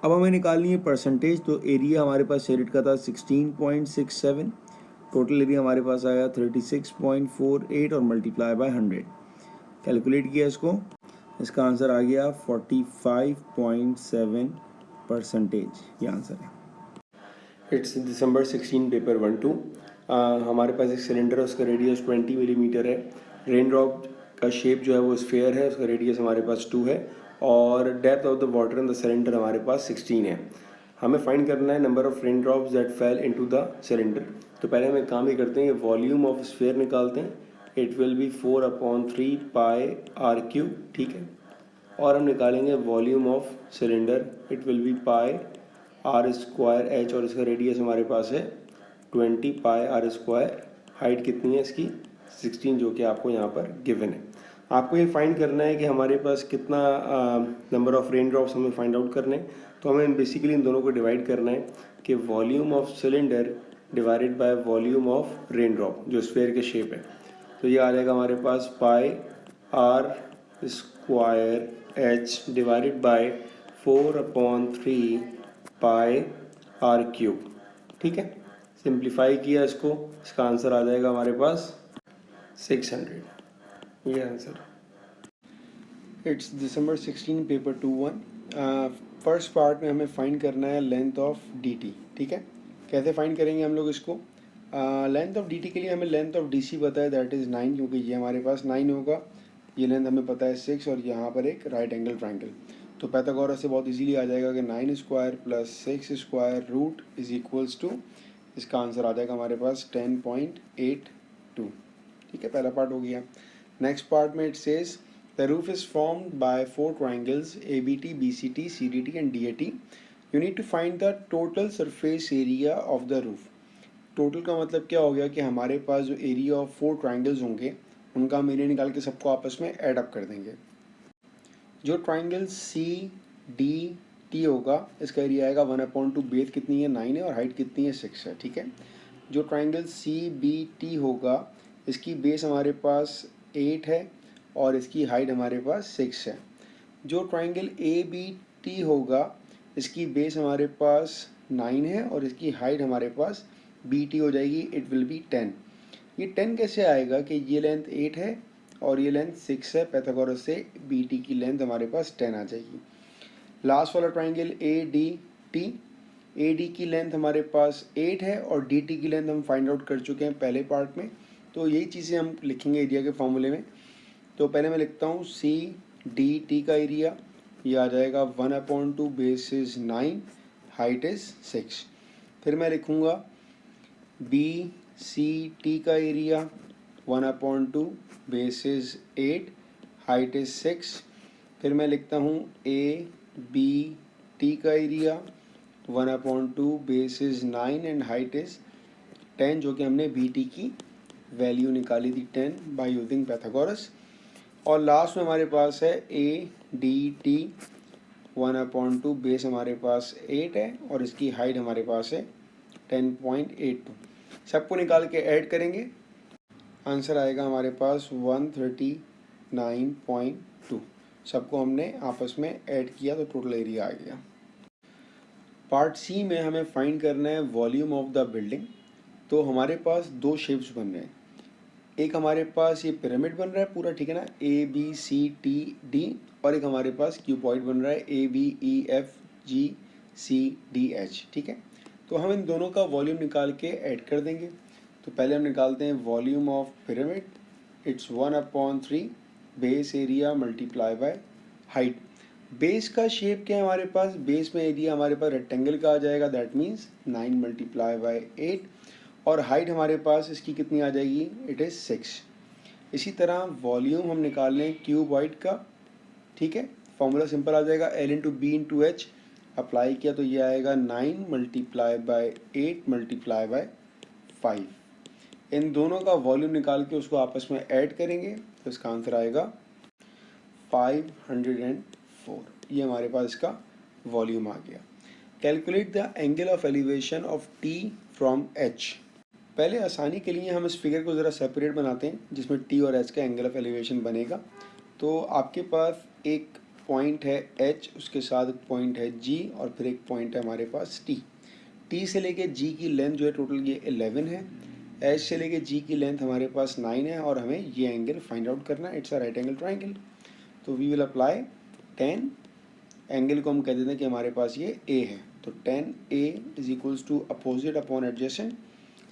अब हमें निकालनी है परसेंटेज, तो एरिया हमारे पास शेडेड का था 16.67, टोटल एरिया हमारे पास आया 36.48 और मल्टीप्लाई बाय 100। कैलकुलेट किया इसको, इसका आंसर आ गया 45.7%। ये आंसर है। It's December 16 paper 1-2। हमारे पास एक सिलेंडर है, उसका रेडियस 20 मिलीमीटर है। रेन ड्रॉप का शेप जो है वो स्फेयर है, उसका रेडियस हमारे पास 2 है और depth of the water in the cylinder हमारे पास 16 है। हमें फाइंड करना है number of rain drops that fell into the cylinder. तो पहले हम एक काम ही करते हैं, वॉल्यूम ऑफ स्फेयर निकालते हैं। It will be 4/3 pi r cube, ठीक है। और हम निकालेंगे volume of cylinder, it will be pi r square h और इसका रेडियस हमारे पास है 20 पाई आर स्क्वायर। हाइट कितनी है इसकी 16, जो कि आपको यहाँ पर गिवन है। आपको ये फाइंड करना है कि हमारे पास कितना नंबर ऑफ रेन ड्रॉप्स हमें फाइंड आउट करने हैं। तो हमें बेसिकली इन दोनों को डिवाइड करना है कि volume of cylinder divided by volume of rain drop जो स्फेयर के शेप है। तो ये आ जाएगा हमारे पास pi r square h divided by 4/3 pi r cube, ठीक है। सिंप्लीफाई किया इसको, इसका आंसर आ जाएगा हमारे पास 600। ये answer. It's December 16 paper 2-1। First part में हमें फाइंड करना है लेंथ ऑफ डी टी, ठीक है। कैसे फाइंड करेंगे हम लोग इसको? लेंथ ऑफ डी टी के लिए हमें लेंथ ऑफ डी सी पता है, दैट इज़ 9, क्योंकि ये हमारे पास 9 होगा। ये लेंथ हमें पता है 6 और यहाँ पर एक राइट एंगल ट्राइंगल। तो पाइथागोरस से बहुत इजीली आ जाएगा कि 9 square plus 6 square root is equals to, इसका आंसर आ जाएगा हमारे पास 10.82, ठीक है। पहला पार्ट हो गया। नेक्स्ट पार्ट में it says the roof is formed by 4 triangles ABT, BCT, CDT and DAT। You need to find the total surface area of the roof. Total का मतलब क्या हो गया कि हमारे पास जो एरिया ऑफ 4 ट्राइंगल्स होंगे उनका हम एरिया निकाल के सबको आपस में ऐड अप कर देंगे। जो ट्राइंगल CDT होगा इसका एरिया आएगा 1/2, बेस कितनी है 9 है और हाइट कितनी है 6 है, ठीक है। जो ट्राइंगल CBT होगा इसकी बेस हमारे पास 8 है और इसकी हाइट हमारे पास 6 है। जो ट्राइंगल ABT होगा इसकी बेस हमारे पास 9 है और इसकी हाइट हमारे पास BT हो जाएगी, इट विल बी 10। ये 10 कैसे आएगा कि ये लेंथ 8 है और ये लेंथ 6 है, पाइथागोरस से BT की लेंथ हमारे पास 10 आ जाएगी। लास्ट वाला ट्राइंगल ADT, AD की लेंथ हमारे पास 8 है और DT की लेंथ हम फाइंड आउट कर चुके हैं पहले पार्ट में। तो यही चीज़ें हम लिखेंगे एरिया के फॉर्मूले में। तो पहले मैं लिखता हूँ CDT का एरिया, ये आ जाएगा 1/2 बेस इज 9, हाइट इज 6। फिर मैं लिखूँगा BCT का area 1/2 base is 8, height is 6। फिर मैं लिखता हूँ ABT का area 1/2 base is 9 and height is 10, जो कि हमने BT की वैल्यू निकाली थी 10 बाय यूजिंग पाइथागोरस। और लास्ट में हमारे पास है ADT 1/2 बेस हमारे पास 8 है और इसकी हाइट हमारे पास है 10.82। सबको निकाल के ऐड करेंगे, आंसर आएगा हमारे पास 139.2। सबको हमने आपस में ऐड किया तो टोटल एरिया आ गया। पार्ट C में हमें फाइंड करना है वॉल्यूम ऑफ द बिल्डिंग। तो हमारे पास 2 शेप्स बन रहे हैं। एक हमारे पास ये पिरामिड बन रहा है पूरा, ठीक है ना, ABCD, और एक हमारे पास क्यूबॉइड बन रहा है ABEFGCDH, ठीक है। तो हम इन दोनों का वॉल्यूम निकाल के ऐड कर देंगे। तो पहले हम निकालते हैं volume of pyramid, it's 1/3 base area multiply by height. Base का शेप क्या है हमारे पास, बेस में एरिया हमारे पास रेक्टेंगल का आ जाएगा, दैट मीन्स 9 मल्टीप्लाई बाय 8, और हाइट हमारे पास इसकी कितनी आ जाएगी, इट इज़ 6। इसी तरह वॉल्यूम हम निकाल लें क्यूबॉइड का, ठीक है। फॉर्मूला सिंपल आ जाएगा, L/B/H अप्लाई किया तो ये आएगा 9 मल्टीप्लाई बाय 8 मल्टीप्लाई बाय 5। इन दोनों का वॉल्यूम निकाल के उसको आपस में ऐड करेंगे तो इसका आंसर आएगा 504। ये हमारे पास इसका वॉल्यूम आ गया। Calculate the angle of elevation of T from H। पहले आसानी के लिए हम इस फिगर को ज़रा सेपरेट बनाते हैं जिसमें T और H का एंगल ऑफ एलिवेशन बनेगा। तो आपके पास एक पॉइंट है H, उसके साथ एक पॉइंट है G और फिर एक पॉइंट है हमारे पास T। T से लेके G की लेंथ जो है टोटल ये 11 है। H से लेके G की लेंथ हमारे पास 9 है और हमें ये एंगल फाइंड आउट करना है। It's a right angle triangle. तो वी विल अप्लाई 10, एंगल को हम कह देते हैं कि हमारे पास ये A है, तो 10A is equals to opposite upon adjacent.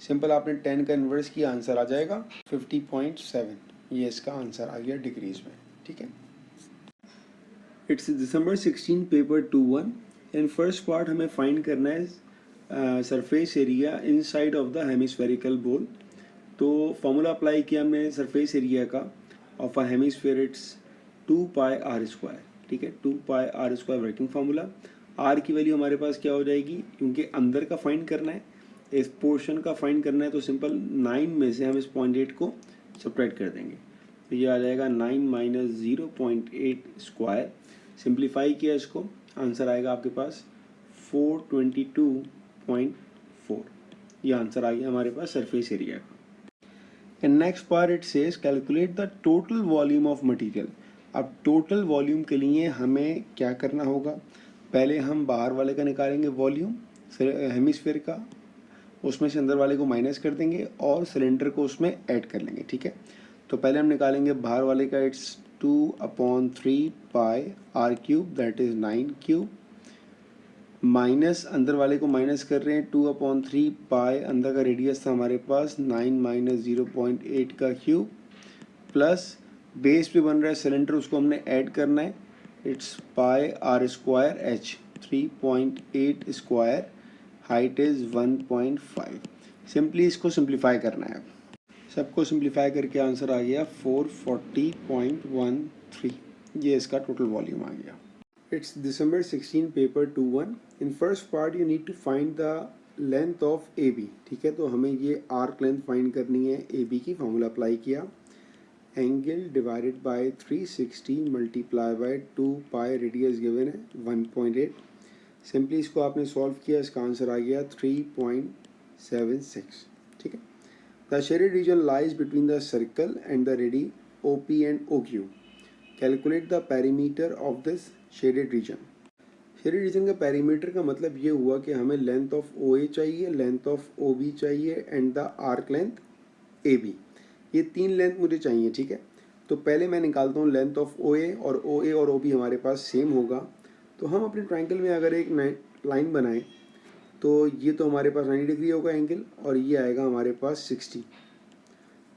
Simple आपने 10 का इन्वर्स किया, आंसर आ जाएगा 50.7। ये इसका आंसर आ गया डिग्रीज में, ठीक है। It's December 16 paper 2-1 and first part हमें फाइंड करना है surface area inside of the hemispherical bowl. तो फॉर्मूला अप्लाई किया हमने सरफेस एरिया का of a hemisphere, it's 2 pi r square, ठीक है। 2 pi r square working formula. R की वैल्यू हमारे पास क्या हो जाएगी, क्योंकि अंदर का फाइंड करना है, इस पोर्शन का फाइंड करना है, तो सिंपल 9 में से हम इस 0.8 को सब्ट्रैक्ट कर देंगे, तो ये आ जाएगा 9 माइनस 0.8 स्क्वायर। सिंप्लीफाई किया इसको, आंसर आएगा आपके पास 422.4। ये आंसर आ गया हमारे पास सरफेस एरिया का। And next part it says calculate the total volume of material. अब टोटल वॉल्यूम के लिए हमें क्या करना होगा, पहले हम बाहर वाले का निकालेंगे वॉल्यूम हेमिस्फेयर का, उसमें से अंदर वाले को माइनस कर देंगे और सिलेंडर को उसमें ऐड कर लेंगे, ठीक है। तो पहले हम निकालेंगे बाहर वाले का, it's 2/3 pi r cube that is 9 cube, minus अंदर वाले को माइनस कर रहे हैं 2/3 पाई, अंदर का रेडियस था हमारे पास 9 माइनस 0.8 का क्यूब, प्लस बेस पे बन रहा है सिलेंडर, उसको हमने ऐड करना है, it's pi r square h 3.8 square, height is 1.5। Simply इसको सिंप्लीफाई करना है। सबको सिंप्लीफाई करके आंसर आ गया 440.13। ये इसका टोटल वॉल्यूम आ गया। It's December 16 paper 2-1। In first part you need to find the length of AB, ठीक है। तो हमें ये आर्क लेंथ फाइंड करनी है AB की, फॉर्मूला अप्लाई किया, angle divided by 360 multiply by 2 pi, radius given है 1.8। सिंपली इसको आपने सॉल्व किया, इसका आंसर आ गया 3.76, ठीक है। The shaded reason lies between the circle and the ready OP and OQ। Calculate the perimeter of this shaded reason. Shaded region का perimeter का मतलब ये हुआ कि हमें लेंथ ऑफ OA चाहिए, लेंथ ऑफ OB चाहिए and the arc length AB। ये 3 लेंथ मुझे चाहिए, ठीक है। तो पहले मैं निकालता हूँ लेंथ ऑफ OA, और OA और OB हमारे पास सेम होगा। तो हम अपने ट्रायंगल में अगर एक लाइन बनाएं तो ये तो हमारे पास 90 डिग्री होगा एंगल, और ये आएगा हमारे पास 60।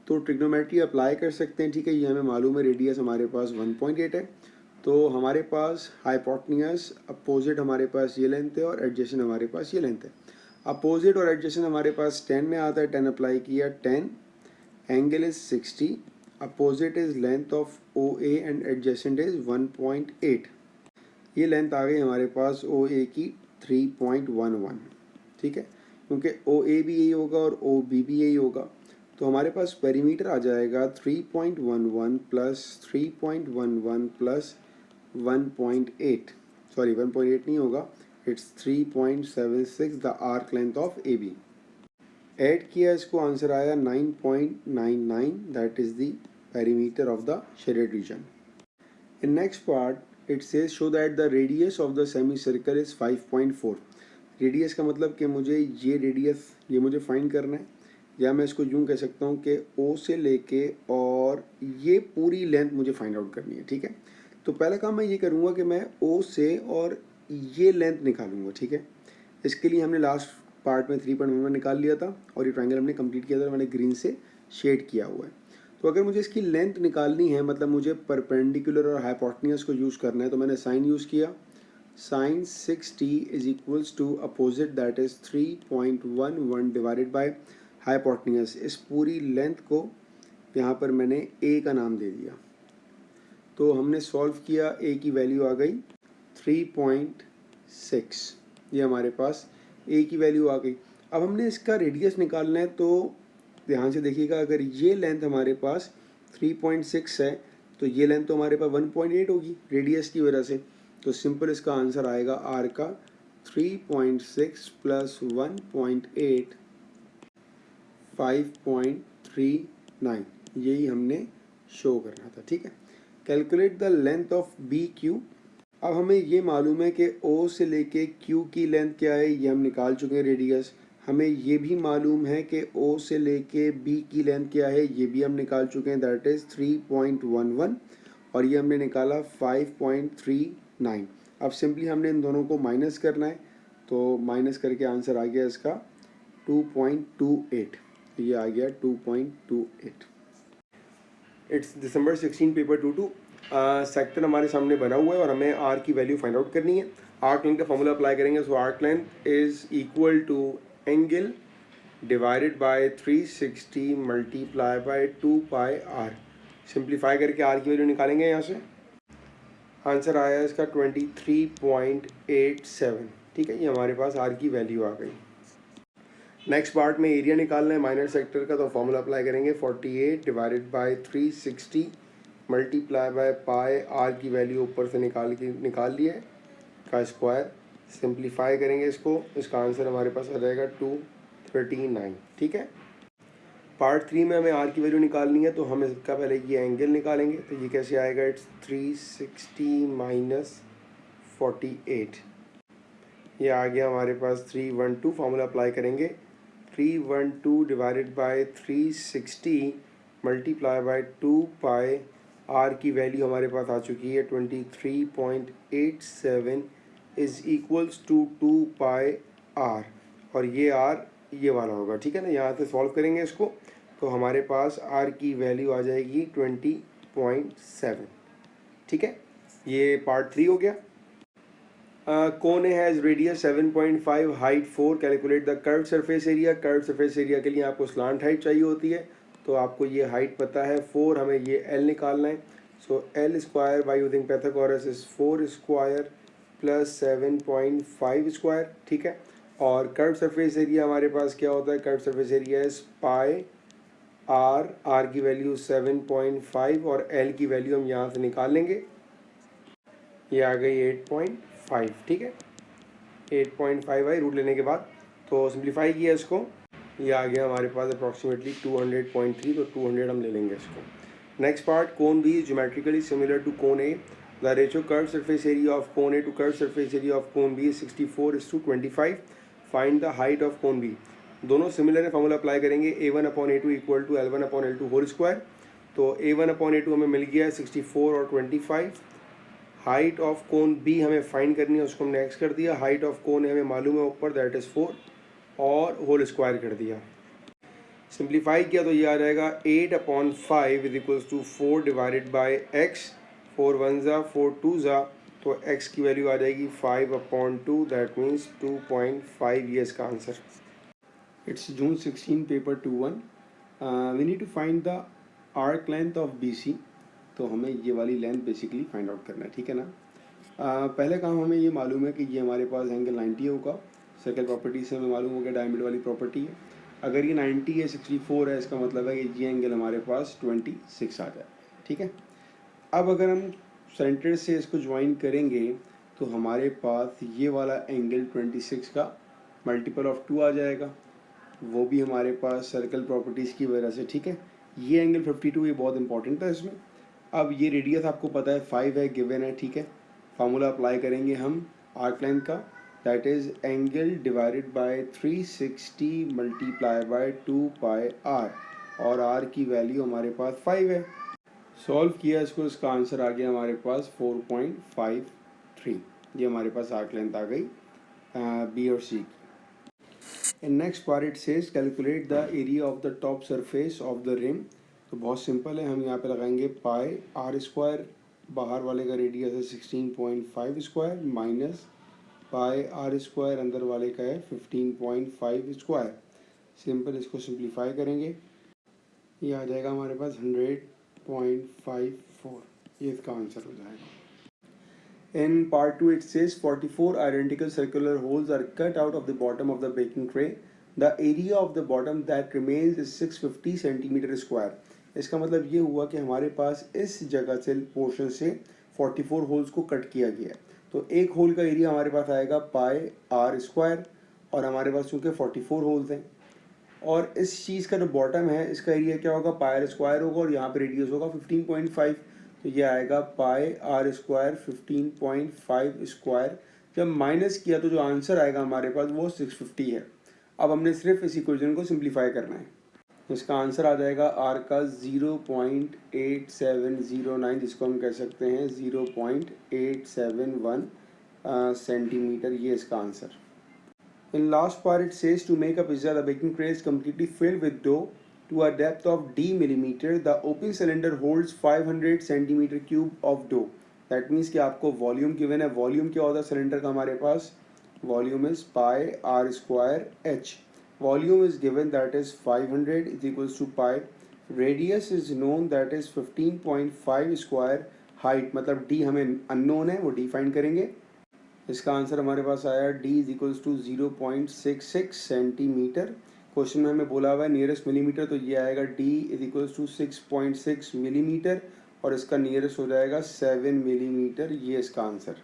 तो ट्रिग्नोमेट्री अप्लाई कर सकते हैं, ठीक है। ये हमें मालूम है रेडियस हमारे पास 1.8 है, तो हमारे पास हाइपोटेन्यूज अपोजिट हमारे पास ये लेंथ है और एडजेसेंट हमारे पास ये लेंथ है। अपोजिट और एडजेसेंट हमारे पास 10 में आता है, 10 अप्लाई किया, 10, angle is 60, opposite is length of OA and adjacent is 1.8। ये लेंथ आ गई हमारे पास OA की 3.11, ठीक है, क्योंकि OA भी यही होगा और OB भी यही होगा। तो हमारे पास पेरीमीटर आ जाएगा 3.11 प्लस 3.11 प्लस 1.8, सॉरी 1.8 नहीं होगा, it's 3.76 the arc length of AB। Add किया, इसको आंसर आया 9.99, that is the perimeter of the shaded reason. In next part it says show that the radius of the semi circle is 5.4। Radius का मतलब कि मुझे ये radius ये मुझे फाइंड करना है, या मैं इसको यूँ कह सकता हूँ कि O से लेके और ये पूरी लेंथ मुझे फाइंड आउट करनी है, ठीक है। तो पहला काम मैं ये करूँगा कि मैं O से और ये लेंथ निकालूंगा, ठीक है। इसके लिए हमने लास्ट पार्ट में 3.11 निकाल लिया था और ये ट्रायंगल हमने कंप्लीट किया था, मैंने ग्रीन से शेड किया हुआ है। तो अगर मुझे इसकी लेंथ निकालनी है, मतलब मुझे परपेंडिकुलर और हाइपोटेन्यूज को यूज़ करना है, तो मैंने साइन यूज़ किया, sine 6t is equals to opposite that is 3.11 divided by hypotenuse. इस पूरी लेंथ को यहाँ पर मैंने A का नाम दे दिया। तो हमने सॉल्व किया, A की वैल्यू आ गई 3.6, ये हमारे पास A की वैल्यू आ गई। अब हमने इसका रेडियस निकालना है, तो ध्यान से देखिएगा, अगर ये लेंथ हमारे पास 3.6 है तो ये लेंथ तो हमारे पास 1.8 होगी रेडियस की वजह से। तो सिंपल इसका आंसर आएगा R का 3.6 प्लस 1.8 5.39, यही हमने शो करना था, ठीक है। Calculate the length of B Q. अब हमें ये मालूम है कि ओ से लेके क्यू की लेंथ क्या है, ये हम निकाल चुके हैं रेडियस। हमें ये भी मालूम है कि ओ से लेके बी की लेंथ क्या है, ये भी हम निकाल चुके हैं, दैट इज़ 3.11, और ये हमने निकाला 5.39। अब सिंपली हमने इन दोनों को माइनस करना है, तो माइनस करके आंसर आ गया इसका 2.28। ये आ गया 2.28। इट्स दिसंबर 16 पेपर 2 सेक्टर हमारे सामने बना हुआ है और हमें आर की वैल्यू फाइंड आउट करनी है। आर्क लेंथ का फॉर्मूला अप्लाई करेंगे। So arc length is equal to angle divided by 360 multiply by 2 pi r. Simplify करके आर की वैल्यू निकालेंगे यहाँ से। आंसर आया इसका 23.87। ठीक है, ये हमारे पास आर की वैल्यू आ गई। नेक्स्ट पार्ट में एरिया निकालना है माइनर सेक्टर का, तो फॉर्मूला अप्लाई करेंगे 48 divided by 360 multiply by pi r की वैल्यू ऊपर से निकाल लिए का स्क्वायर। सिंप्लीफाई करेंगे इसको, इसका आंसर हमारे पास आ जाएगा 239। ठीक है, पार्ट 3 में हमें आर की वैल्यू निकालनी है, तो हम इसका पहले ये एंगल निकालेंगे। तो ये कैसे आएगा, इट्स 360 माइनस 48। ये आ गया हमारे पास 312। फार्मूला अप्लाई करेंगे 312 divided by 360 multiply by 2 pi r की वैल्यू हमारे पास आ चुकी है 23.87 is equals to 2 pi r, और ये आर ये वाला होगा। ठीक है ना, यहाँ से सॉल्व करेंगे इसको, तो हमारे पास आर की वैल्यू आ जाएगी 20.7। ठीक है, ये पार्ट 3 हो गया। Cone has radius 7.5, height 4, calculate the curve surface area. Curve surface area के लिए आपको स्लांट हाइट चाहिए होती है, तो आपको ये हाइट पता है 4, हमें ये एल निकालना है। So l square by using Pythagoras is 4 square plus 7.5 square. ठीक है, और कर्व सरफेस एरिया हमारे पास क्या होता है, curve surface area is pi r की वैल्यू 7.5 और एल की वैल्यू हम यहाँ से निकाल लेंगे। ये आ गई 8.5। ठीक है, 8.5 आई रूट लेने के बाद, तो सिंप्लीफाई किया इसको, ये आ गया हमारे पास अप्रॉक्सीमेटली 200.3, तो 200 हम ले लेंगे इसको। Next part, cone B is geometrically similar to cone A. The ratio curve surface area of cone A to curve surface area of cone B 64:25। Find the height of cone B. दोनों similar है, formula apply करेंगे A1/A2 equal to L1/L2 whole square. तो A1/A2 हमें मिल गया है 64 और 25। Height of cone B हमें find करनी है, उसको हमने एक्स कर दिया। हाइट ऑफ कोन हमें मालूम है ऊपर, दैट इज़ 4, और होल स्क्वायर कर दिया। सिंप्लीफाई किया तो ये आ जाएगा 8/5 is equals to 4 divided by x. 4 1 ज़ा 4 2 ज़ा, तो एक्स की वैल्यू आ जाएगी 5/2, दैट मीन्स 2.5। ये इसका answer. It's June 16 paper 2-1। We need to find the arc length of B C. तो हमें ये वाली लेंथ बेसिकली फाइंड आउट करना है। ठीक है ना, पहले काम हमें ये मालूम है कि ये हमारे पास एंगल 90 होगा। सर्कल प्रॉपर्टी से हमें मालूम हो गया डायमीटर वाली प्रॉपर्टी है। अगर ये 90 है, 64 है, इसका मतलब है कि ये एंगल हमारे पास 26 आ जाए। ठीक है, अब अगर हम सेंटर से इसको ज्वाइन करेंगे, तो हमारे पास ये वाला एंगल 26 का मल्टीपल ऑफ 2 आ जाएगा, वो भी हमारे पास सर्कल प्रॉपर्टीज़ की वजह से। ठीक है, ये एंगल 52, ये बहुत इंपॉर्टेंट था इसमें। अब ये रेडियस आपको पता है 5 है, गिवन है। ठीक है, फार्मूला अप्लाई करेंगे हम आर्क लेंथ का, that is angle divided by 360 multiply by 2 pi r, और आर की वैल्यू हमारे पास 5 है। सॉल्व किया इसको, इसका आंसर आ गया हमारे पास 4.53। ये हमारे पास आर्क लेंथ आ गई बी और सी की। In next part it says calculate the area of the top surface of the rim. तो बहुत सिंपल है, हम यहाँ पे लगाएंगे पाई आर स्क्वायर, बाहर वाले का रेडियस है 16.5 square, minus pi r square अंदर वाले का है 15.5 स्क्वायर। सिंपल, इसको सिंप्लीफाई करेंगे, ये आ जाएगा हमारे पास 100.54। ये इसका आंसर हो जाएगा। In part 2 it says 44 identical circular holes are cut out of the bottom of the baking tray. The area of the bottom that remains is 650 centimeter square. इसका मतलब ये हुआ कि हमारे पास इस जगह से पोर्शन से 44 होल्स को कट किया गया है। तो एक होल का एरिया हमारे पास आएगा पाई आर स्क्वायर, और हमारे पास चूँकि 44 होल्स हैं, और इस चीज़ का जो बॉटम है इसका एरिया क्या होगा, पाई आर स्क्वायर होगा, और यहाँ पे रेडियस होगा 15.5। तो ये आएगा पाई आर स्क्वायर 15.5 स्क्वायर। जब माइनस किया तो जो आंसर आएगा हमारे पास वो 650 है। अब हमने सिर्फ इस इक्वेशन को सिंप्लीफाई करना है। इसका आंसर आ जाएगा आर का 0.8709, जिसको हम कह सकते हैं 0.871 सेंटीमीटर। ये इसका answer. In last part it says to make a pizza the baking tray is completely filled with dough to a depth of d millimeter. The open cylinder holds 500 centimeter cube of dough. That means कि आपको volume given है। Volume क्या होता है cylinder का हमारे पास? Volume is pi r square h. Volume is given that is 500 is equals to pi. Radius is known that is 15.5 square. Height मतलब डी हमें अननोन है, वो डिफाइन करेंगे। इसका आंसर हमारे पास आया d is equals to 0.66 centimetre. Question में हमें बोला हुआ है नियरेस्ट मिलीमीटर, तो ये आएगा d is equals to 6.6 millimetre और इसका नियरेस्ट हो जाएगा 7 मिलीमीटर। ये इसका आंसर।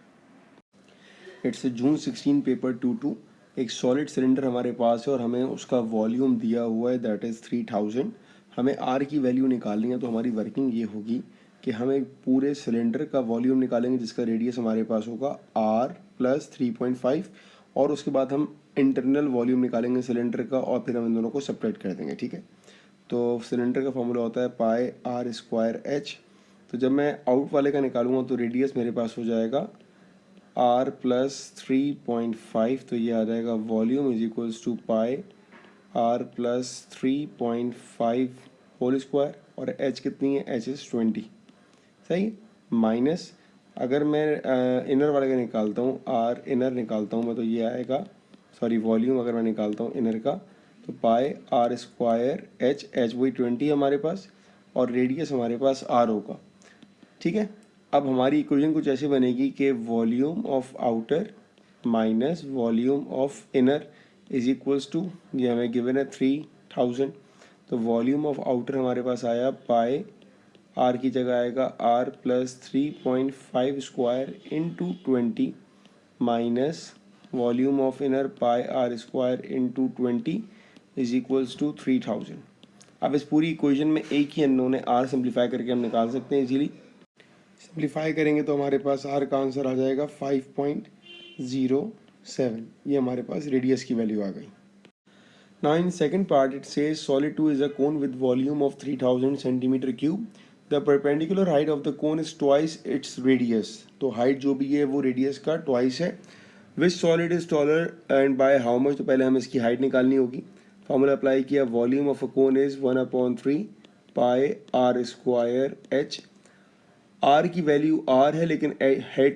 It's June 16 paper 22। एक सॉलिड सिलेंडर हमारे पास है और हमें उसका वॉल्यूम दिया हुआ है दैट इज़ 3000। हमें r की वैल्यू निकालनी है, तो हमारी वर्किंग ये होगी कि हम एक पूरे सिलेंडर का वॉल्यूम निकालेंगे जिसका रेडियस हमारे पास होगा r प्लस 3.5 और उसके बाद हम इंटरनल वॉल्यूम निकालेंगे सिलेंडर का और फिर हम इन दोनों को सेपरेट कर देंगे। ठीक है, तो सिलेंडर का फॉर्मूला होता है पाई आर स्क्वायर एच। तो जब मैं आउट वाले का निकालूंगा तो रेडियस मेरे पास हो जाएगा r प्लस 3.5, तो ये आ जाएगा volume is equals to pi r plus 3.5 whole square और h कितनी है? h is 20। सही, माइनस अगर मैं इनर वाले का निकालता हूँ, आर इनर निकालता हूँ मैं, तो ये आएगा सॉरी वॉल्यूम अगर मैं निकालता हूँ इनर का तो पाई आर स्क्वायर एच। एच वही 20 हमारे पास और रेडियस हमारे पास आर होगा। ठीक है, अब हमारी इक्वेशन कुछ ऐसे बनेगी कि volume of outer minus volume of inner is equals to, ये हमें गिवन है 3000। तो वॉल्यूम ऑफ आउटर हमारे पास आया पाई आर की जगह आएगा r plus 3.5 square into 20 minus volume of inner pi r square into 20 is equals to 3000। अब इस पूरी इक्वेशन में एक ही अननोन है, आर सिंप्लीफाई करके हम निकाल सकते हैं इजीली। सिंप्लीफाई करेंगे तो हमारे पास आर का आंसर आ जाएगा 5.07। ये हमारे पास रेडियस की वैल्यू आ गई। Now in second part it says solid 2 is a cone with volume of 3000 centimeter cube. The perpendicular height of the cone is twice its radius. तो height जो भी है वो radius का twice है। Which solid is taller and by how much? तो पहले हमें इसकी height निकालनी होगी। फॉर्मूला अप्लाई किया, volume of a cone is 1/3 pi r square h। r की वैल्यू r है लेकिन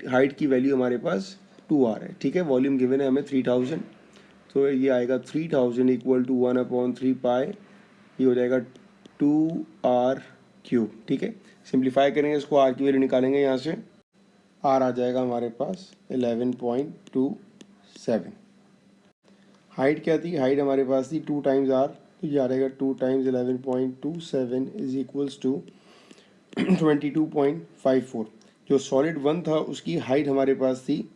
height की वैल्यू हमारे पास 2r है। ठीक है, वॉल्यूम गिवन है हमें 3000, तो ये आएगा 3000 इक्वल टू 1/3 पाई, ये हो जाएगा 2r क्यूब। ठीक है, सिंप्लीफाई करेंगे इसको, r की वैल्यू निकालेंगे यहाँ से, r आ जाएगा हमारे पास 11.27। हाइट क्या थी? हाइट हमारे पास थी 2 टाइम्स r, तो ये आ जाएगा 2 टाइम्स 11.27 इज इक्वल्स टू 22.54। जो सॉलिड 1 था उसकी हाइट हमारे पास थी,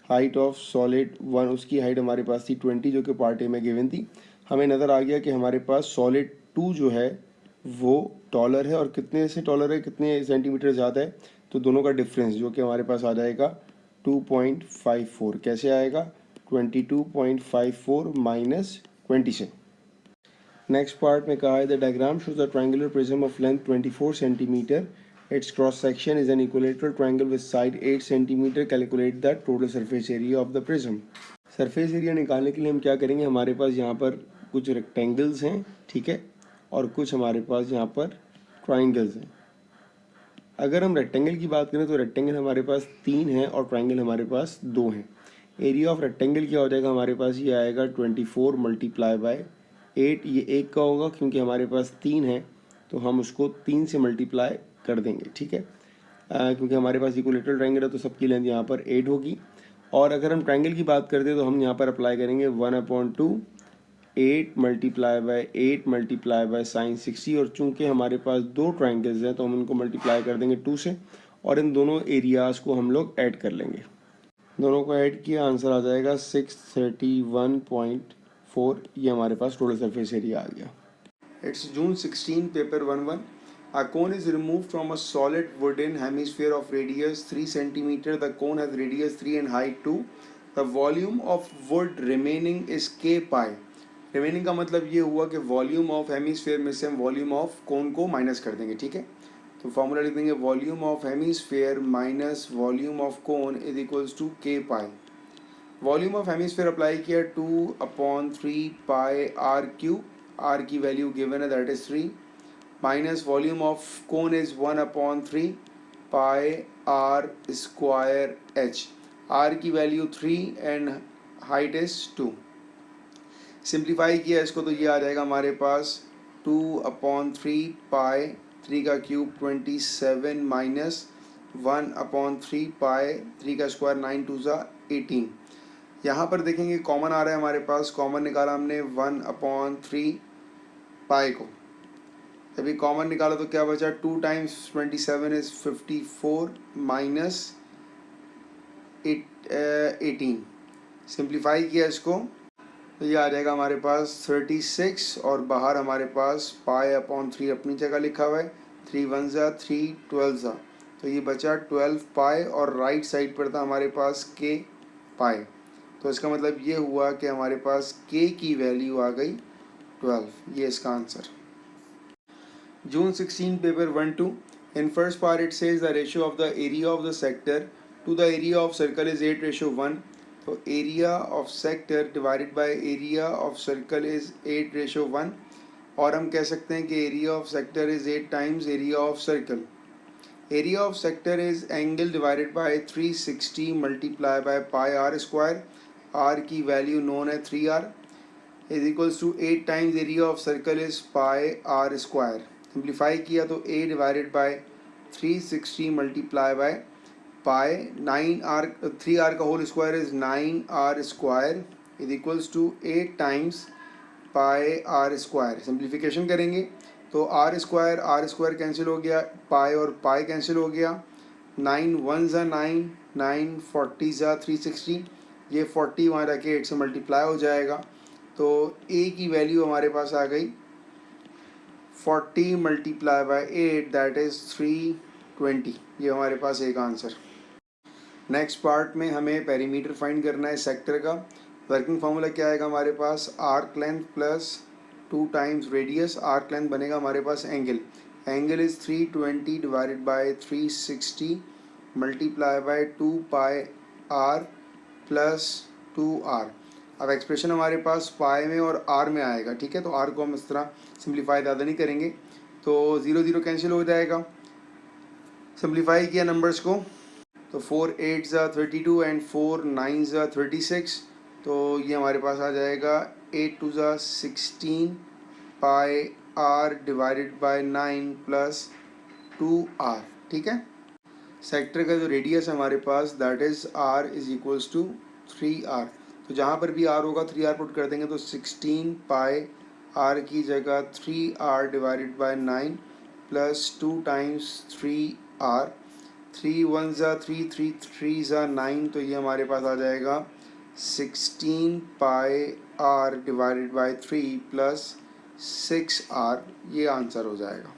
हाइट ऑफ सॉलिड 1 उसकी हाइट हमारे पास थी 20 जो कि पार्ट ए में गिवन थी। हमें नज़र आ गया कि हमारे पास सॉलिड 2 जो है वो टॉलर है और कितने से टॉलर है, कितने सेंटीमीटर ज़्यादा है, तो दोनों का डिफरेंस जो कि हमारे पास आ जाएगा 2.54। कैसे आएगा? 22.54 माइनस 20 से। नेक्स्ट पार्ट में कहा है the diagram shows the triangular prism of length 24 centimetre. Its cross section is an equilateral triangle with side 8 cm. Calculate the total surface area of the prism. Surface area निकालने के लिए हम क्या करेंगे, हमारे पास यहाँ पर कुछ रेक्टेंगल्स हैं, ठीक है, और कुछ हमारे पास यहाँ पर ट्राइंगल्स हैं। अगर हम रेक्टेंगल की बात करें तो रेक्टेंगल हमारे पास 3 हैं और ट्राइंगल हमारे पास 2 हैं। एरिया ऑफ रेक्टेंगल क्या हो जाएगा हमारे पास? ये आएगा 24 मल्टीप्लाई बाय 8। ये 1 का होगा क्योंकि हमारे पास 3 है तो हम उसको 3 से मल्टीप्लाई कर देंगे। ठीक है, क्योंकि हमारे पास इक्विलेटरल ट्रायंगल है तो सबकी लेंथ यहाँ पर 8 होगी। और अगर हम ट्रायंगल की बात करते हैं तो हम यहाँ पर अप्लाई करेंगे 1/2 8 मल्टीप्लाई बाय साइन 60। और चूंकि हमारे पास 2 ट्रायंगल्स हैं तो हम उनको मल्टीप्लाई कर देंगे 2 से और इन दोनों एरियाज़ को हम लोग ऐड कर लेंगे। दोनों को ऐड किया, आंसर आ जाएगा 631.4। ये हमारे पास टोटल सरफेस एरिया आ गया। It's June 16 paper 11। A cone is removed from a solid wooden hemisphere of radius 3 centimeter. The cone has radius 3 and height 2. The volume of wood remaining is k pi. Remaining का मतलब ये हुआ कि volume of hemisphere में से हम volume of कोन को minus कर देंगे, ठीक है। तो फॉर्मूला लिख देंगे volume of hemisphere minus volume of cone is equals to k pi. Volume of hemisphere apply किया 2/3 पाई आर क्यूब, आर की वैल्यू गिवन है that is 3, minus volume of cone is 1/3 pi r square h, r की value 3 and height is 2। Simplify किया इसको तो ये आ जाएगा हमारे पास 2/3 पाई, 3 का क्यूब 27 माइनस 1/3 पाई, 3 का स्क्वायर 9 2 18। यहाँ पर देखेंगे कॉमन आ रहा है हमारे पास, कॉमन निकाला हमने 1/3 पाई को, अभी कॉमन निकाला तो क्या बचा 2 टाइम्स 27 इज 54 माइनस 18। सिंप्लीफाई किया इसको तो ये आ जाएगा हमारे पास 36 और बाहर हमारे पास पाई/3 अपनी जगह लिखा हुआ है, 3 1 3 12 तो ये बचा 12 पाई और राइट साइड पर था हमारे पास के पाई। तो इसका मतलब ये हुआ कि हमारे पास के की वैल्यू आ गई 12, ये इसका answer. June 16 paper 1-2, in first part it says the ratio of the area of the sector to the area of circle is 8:1। तो area of sector divided by area of circle is 8:1, और हम कह सकते हैं कि area of sector is 8 times area of circle। area of sector is angle divided by 360 multiplied by pi r square, r की value known है 3r, is equals to 8 times area of circle is pi r square। Simplify किया तो a divided by 360 multiply by pi 9r, 3r का whole square is 9r square is equals to 8 times pi r square. Simplification करेंगे तो are square cancel हो गया, पाई और pi cancel हो गया, 9 1 9, 9 40 360, ये 40 वहाँ रखे 8 से मल्टीप्लाई हो जाएगा तो a की वैल्यू हमारे पास आ गई 40 मल्टीप्लाई बाय 8 दैट इज़ 320, ये हमारे पास एक आंसर। नेक्स्ट पार्ट में हमें पेरीमीटर फाइंड करना है सेक्टर का। वर्किंग फार्मूला क्या आएगा हमारे पास, arc length plus 2 times radius, arc length बनेगा हमारे पास angle, angle is 320 divided by 360 multiply by 2 pi r plus 2r। अब एक्सप्रेशन हमारे पास पाई में और आर में आएगा, ठीक है। तो आर को हम इस तरह सिंप्लीफाई ज़्यादा नहीं करेंगे तो 0 0 कैंसिल हो जाएगा। सिंप्लीफाई किया नंबर्स को तो 4 8 32 एंड 4 9 36, तो ये हमारे पास आ जाएगा 8 2 16 pi r divided by 9 plus 2r, ठीक है। सेक्टर का जो रेडियस है हमारे पास that is r is equals to 3r, तो जहाँ पर भी r होगा 3r पुट कर देंगे तो 16 पाई r की जगह 3r divided by 9 plus 2 times 3r, 3 1 3 3 3 9, तो ये हमारे पास आ जाएगा 16 पाई r divided by 3 plus 6r, ये आंसर हो जाएगा।